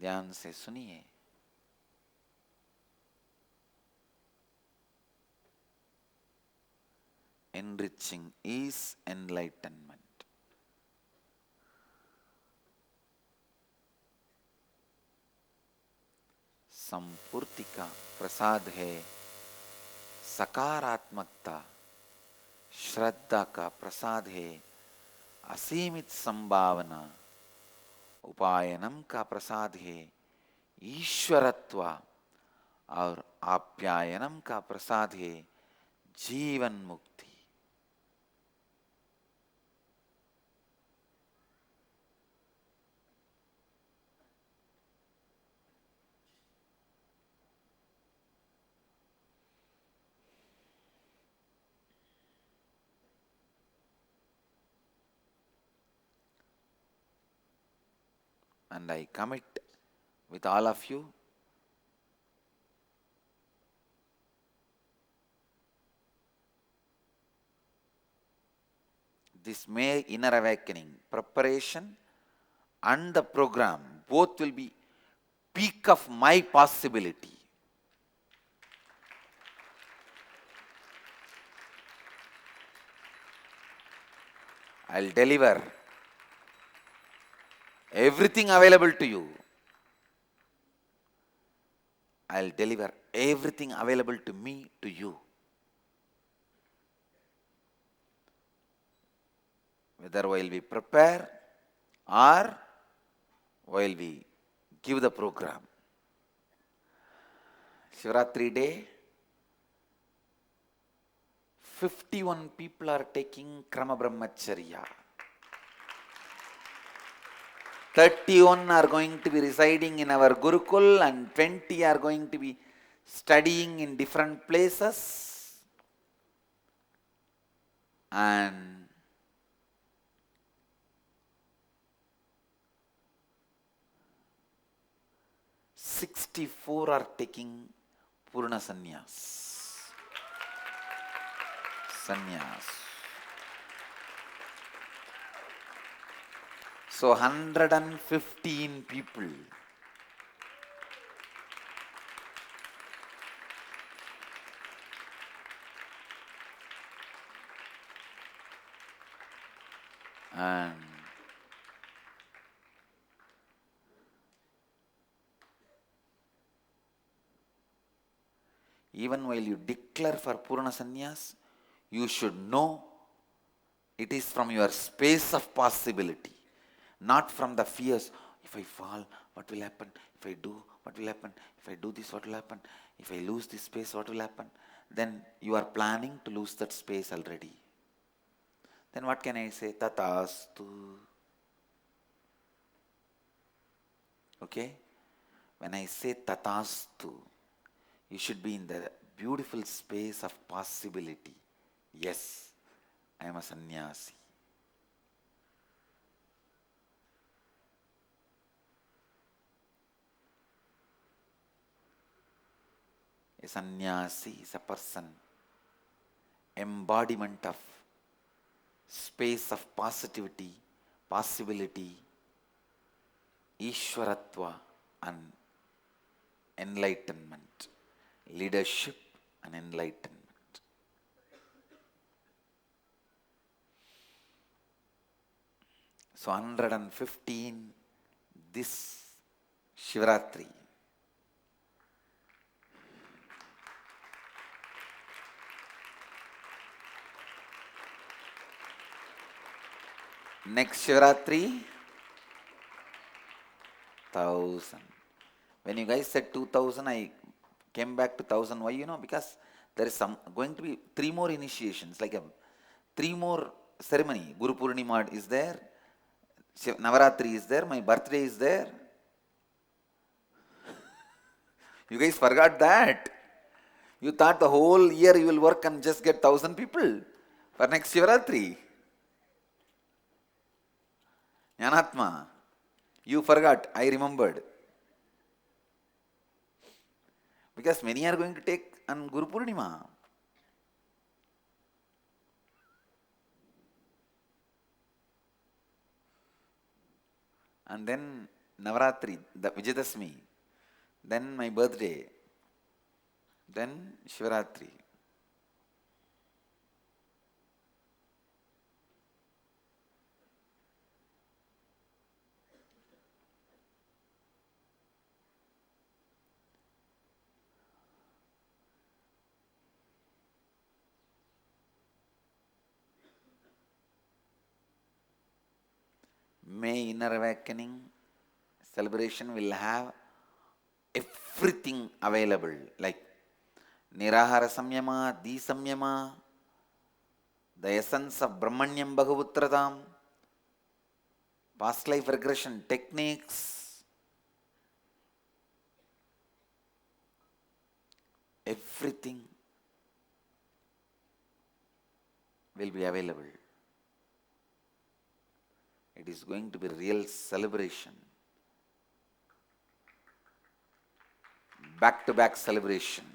ध्यान से सुनिए. Enriching is enlightenment. संपूर्ति का प्रसाद है सकारात्मकता, श्रद्धा का प्रसाद है असीमित संभावना, उपायनम का प्रसाद है ईश्वरत्व और आप्यायनम का प्रसाद है जीवन मुक्ति. And I commit with all of you this May inner awakening preparation and the program both will be peak of my possibility. I'll deliver everything available to you. I'll deliver everything available to me to you. Whether while we prepare or while we give the program. Shivaratri day, 51 people are taking Krama Brahmacharya. 31 are going to be residing in our Gurukul and 20 are going to be studying in different places. And 64 are taking Purna Sannyas. So 115 people. And even while you declare for Purna Sannyas, you should know it is from your space of possibility. Not from the fears, if I fall, what will happen? If I do, what will happen? If I do this, what will happen? If I lose this space, what will happen? Then you are planning to lose that space already. Then what can I say? Tatastu. Okay? When I say tatastu, you should be in the beautiful space of possibility. Yes, I am a sannyasi. A sannyasi is a person, embodiment of space of positivity, possibility, Ishwaratva and enlightenment, leadership and enlightenment. So 115 this Shivaratri. Next Shivaratri, 1000. When you guys said 2000, I came back to 1000. Why? Because there is going to be 3 more initiations, like 3 more ceremony. Guru Purnima is there, Navaratri is there, my birthday is there. You guys forgot that. You thought the whole year you will work and just get 1000 people for next Shivaratri. Jnanatma, you forgot, I remembered. Because many are going to take on Guru Purnima. And then Navaratri, the Vijayadashmi, then my birthday, then Shivaratri. May inner awakening celebration will have everything available, like Nirahara Samyama, Di Samyama, the essence of Brahmanyam Bhagavutratam, past life regression techniques, everything will be available. It is going to be real celebration. Back-to-back celebration.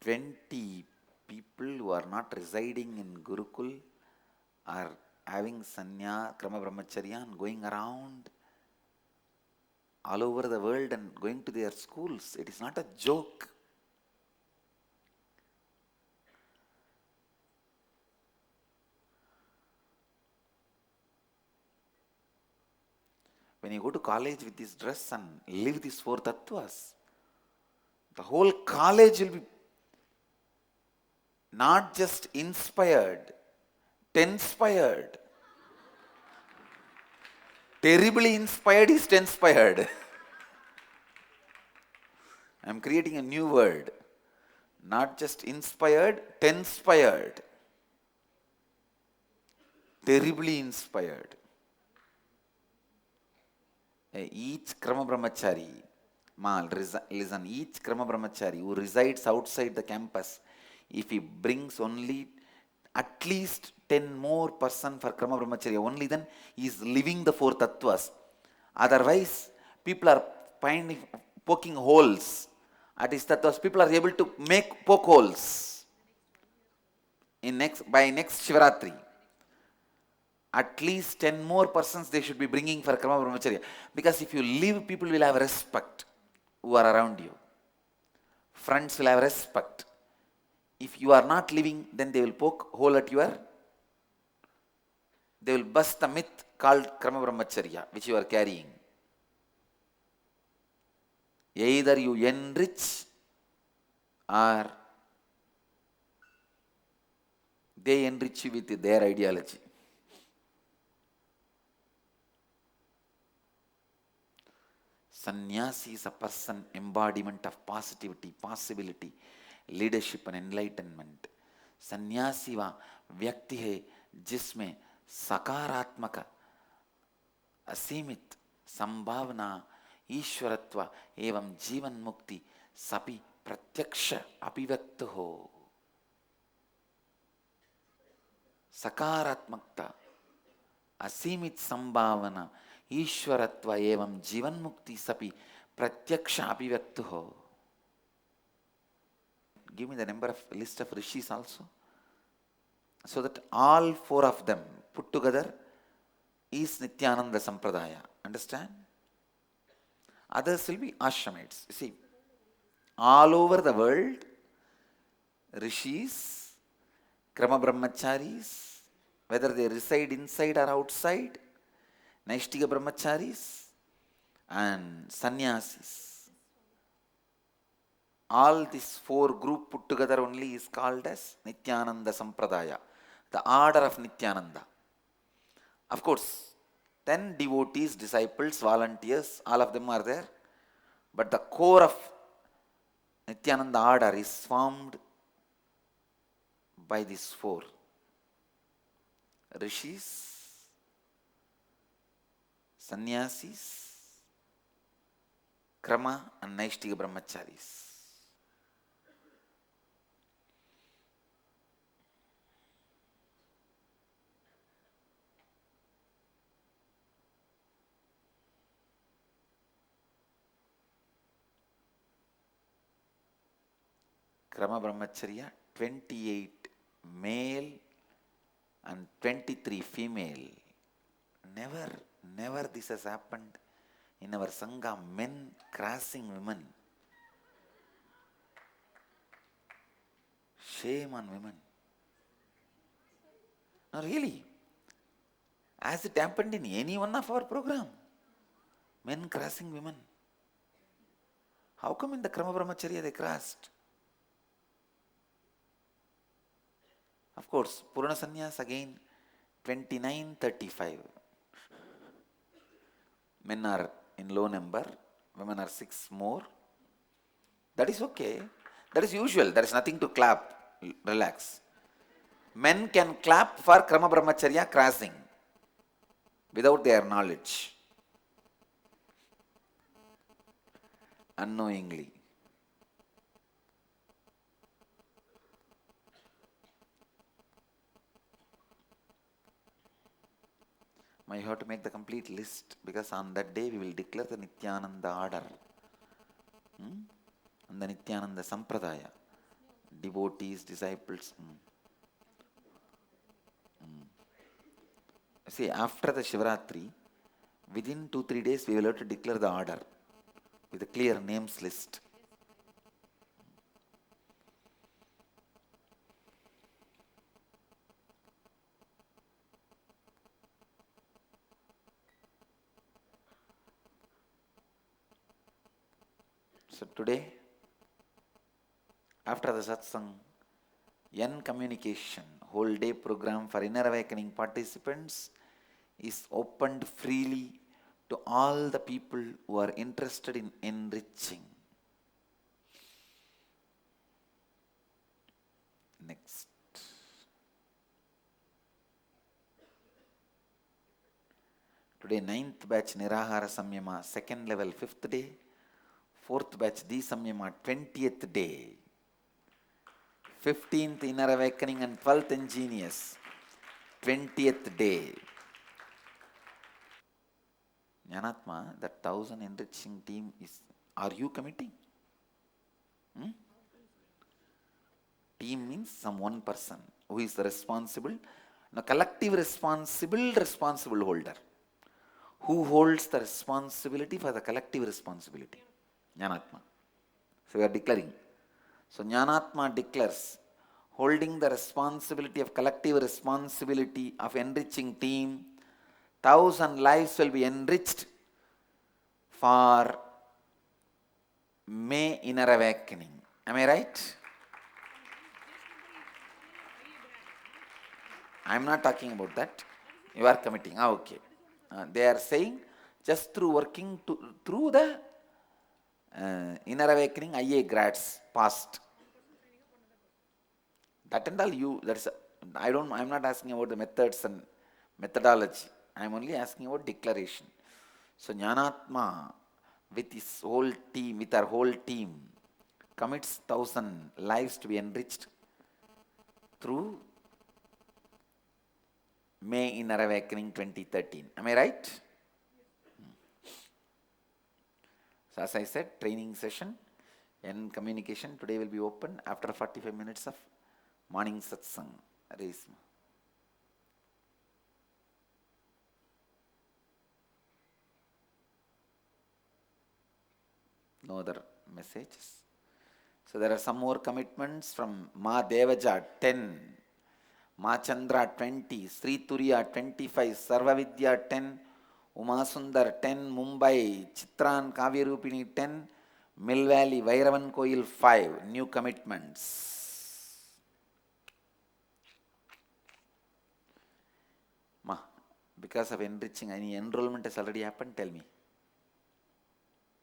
Twenty people who are not residing in Gurukul are having sanya, krama brahmacharya and going around all over the world and going to their schools. It is not a joke. When you go to college with this dress and live these 4 tattvas, the whole college will be not just inspired, tenspired. Terribly inspired is tenspired. I am creating a new word. Not just inspired, tenspired. Terribly inspired. Each Krama Brahmachari, listen, each Krama Brahmachari who resides outside the campus, if he brings only at least 10 more person for Krama Brahmacharya, only then he is living the 4 tattvas. Otherwise, people are poking holes at his tattvas. People are able to poke holes by next Shivaratri. At least 10 more persons they should be bringing for Krama Brahmacharya. Because if you live, people will have respect who are around you. Friends will have respect. If you are not living, then they will poke hole at they will bust the myth called Krama Brahmacharya, which you are carrying. Either you enrich or they enrich you with their ideology. Sannyasi is a person embodiment of positivity, possibility, leadership and enlightenment. सन्यासी वह व्यक्ति है जिसमें सकारात्मक असीमित संभावना, ईश्वरत्व एवं जीवन मुक्ति सभी प्रत्यक्ष अभिव्यक्त हो. सकारात्मकता, असीमित संभावना, ईश्वरत्व एवं जीवन मुक्ति सभी प्रत्यक्ष अभिव्यक्त हो. Give me the number of list of rishis also, so that all four of them put together is Nithyananda Sampradaya. Understand? Others will be ashramites. You see, all over the world, rishis, krama brahmacharis, whether they reside inside or outside, naishtika brahmacharis and sannyasis. All these four group put together only is called as Nithyananda Sampradaya, the order of Nithyananda. Of course, then devotees, disciples, volunteers, all of them are there. But the core of Nithyananda order is formed by these four: rishis, sannyasis, krama and naishtika brahmacharis. Krama Brahmacharya, 28 male and 23 female. Never this has happened in our sangha. Men crossing women. Shame on women. No, really. Has it happened in any one of our program? Men crossing women. How come in the Krama Brahmacharya they crossed? Of course, Purana Sannyas again 29-35. Men are in low number, women are 6 more. That is okay. That is usual. There is nothing to clap. Relax. Men can clap for Krama Brahmacharya crossing without their knowledge. Unknowingly. You have to make the complete list, because on that day we will declare the Nithyananda order and the Nithyananda Sampradaya. Devotees, disciples. See, after the Shivaratri, within 2-3 days we will have to declare the order with a clear names list. So today, after the satsang, N communication, whole day program for inner awakening participants is opened freely to all the people who are interested in enriching. Next. Today 9th batch Nirahara Samyama, 2nd level 5th day. 4th batch Di Samyama, 20th day. 15th Inner Awakening and 12th Ingenious, 20th day. Jnanatma, that 1000 enriching team is, are you committing? Team means some one person who is the responsible, no, collective responsible holder. Who holds the responsibility for the collective responsibility? Jnanatma. So we are declaring. So Jnanatma declares, holding the responsibility of collective responsibility of enriching team, 1000 lives will be enriched for May inner awakening. Am I right? I am not talking about that. You are committing. Okay. They are saying just through working through the inner awakening, IA grads, passed. That and all I'm not asking about the methods and methodology. I'm only asking about declaration. So Jnanatma with his whole team, with our whole team, commits 1,000 lives to be enriched through May Inner Awakening 2013. Am I right? So as I said, training session and communication today will be open after 45 minutes of morning satsang. No other messages. So there are some more commitments from Ma Devaja 10, Ma Chandra 20, Sri Turiya 25, Sarvavidya 10, Uma Sundar 10, Mumbai, Chitran Kavirupini 10, Mill Valley, Vairavan Koil 5, new commitments. Ma, because of enriching, any enrollment has already happened, tell me.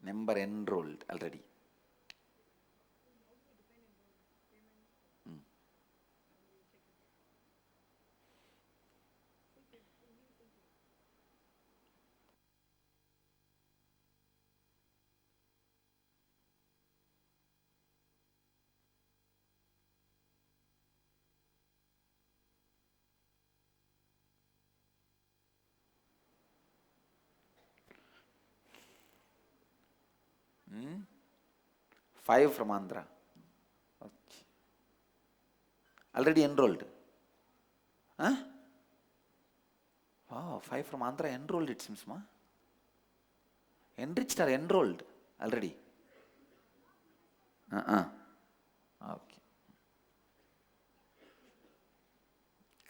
Number enrolled already. Hmm? 5 from Andhra. Okay. Already enrolled. Huh? Wow, 5 from Andhra enrolled, it seems, ma. Enriched or enrolled already? Okay.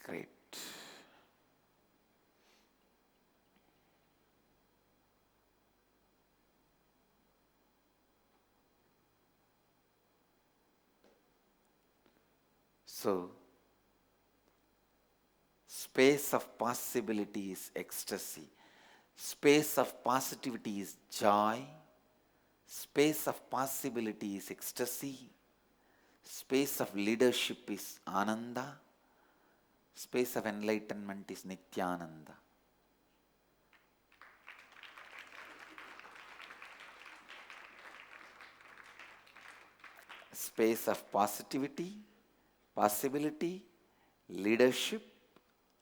Great. So, space of possibility is ecstasy. Space of positivity is joy. Space of possibility is ecstasy. Space of leadership is ananda. Space of enlightenment is Nithyananda. Space of positivity, possibility, leadership,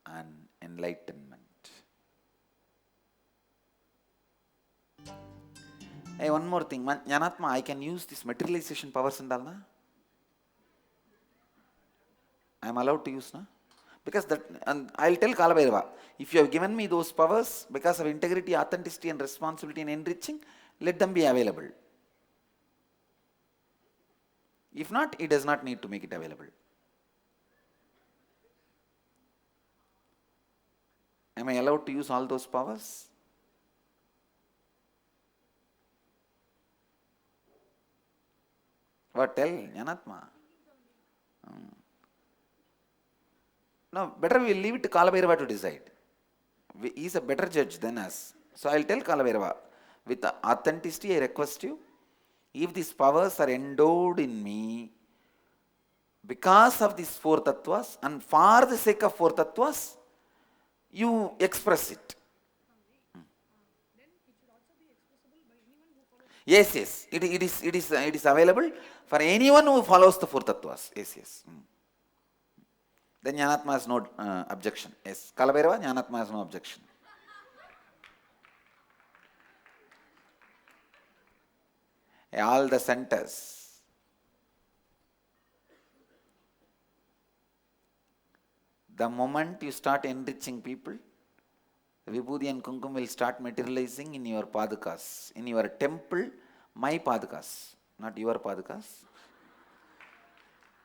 and enlightenment. Hey, one more thing. Jnanatma, I can use this materialization powers and all, na? I am allowed to use, na? Because that, and I'll tell Kalabhairava, if you have given me those powers because of integrity, authenticity, and responsibility in enriching, let them be available. If not, he does not need to make it available. Am I allowed to use all those powers? What, tell Jnanatma? No, better we will leave it to Kalabhairava to decide. He is a better judge than us. So I will tell Kalabhairava, with authenticity I request you, if these powers are endowed in me because of these 4 tattvas and for the sake of 4 tattvas, you express it. Yes, yes. It is available for anyone who follows the 4 tattvas. Yes, yes. Then Jnanatma has no objection. Yes. Kalabhairava, Jnanatma has no objection. All the centers. The moment you start enriching people, Vibhuti and Kumkum will start materializing in your padukas. In your temple, my padukas, not your padukas.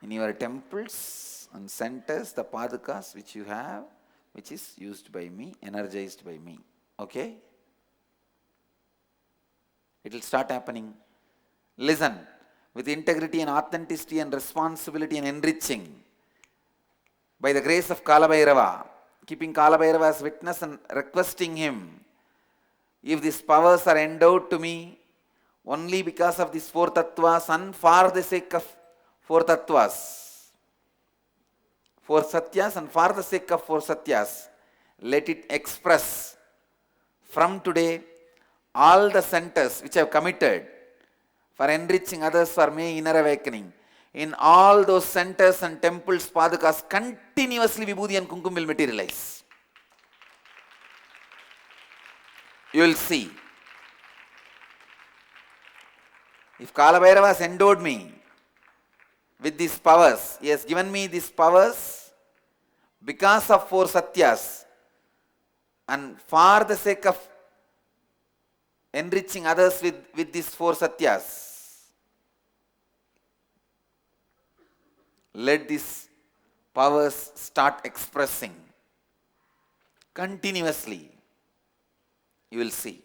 In your temples and centers, the padukas which you have, which is used by me, energized by me. Okay? It will start happening. Listen, with integrity and authenticity and responsibility and enriching, by the grace of Kalabhairava, keeping Kalabhairava as witness and requesting him, if these powers are endowed to me only because of these four tattvas and for the sake of four tattvas, four satyas, and for the sake of four satyas, let it express from today all the centers which have committed for enriching others for my inner awakening. In all those centers and temples, padukas, continuously vibhuti and kumkum will materialize. You will see. If Kalabhairava has endowed me with these powers, he has given me these powers because of four satyas and for the sake of enriching others with these four satyas. Let these powers start expressing continuously. You will see.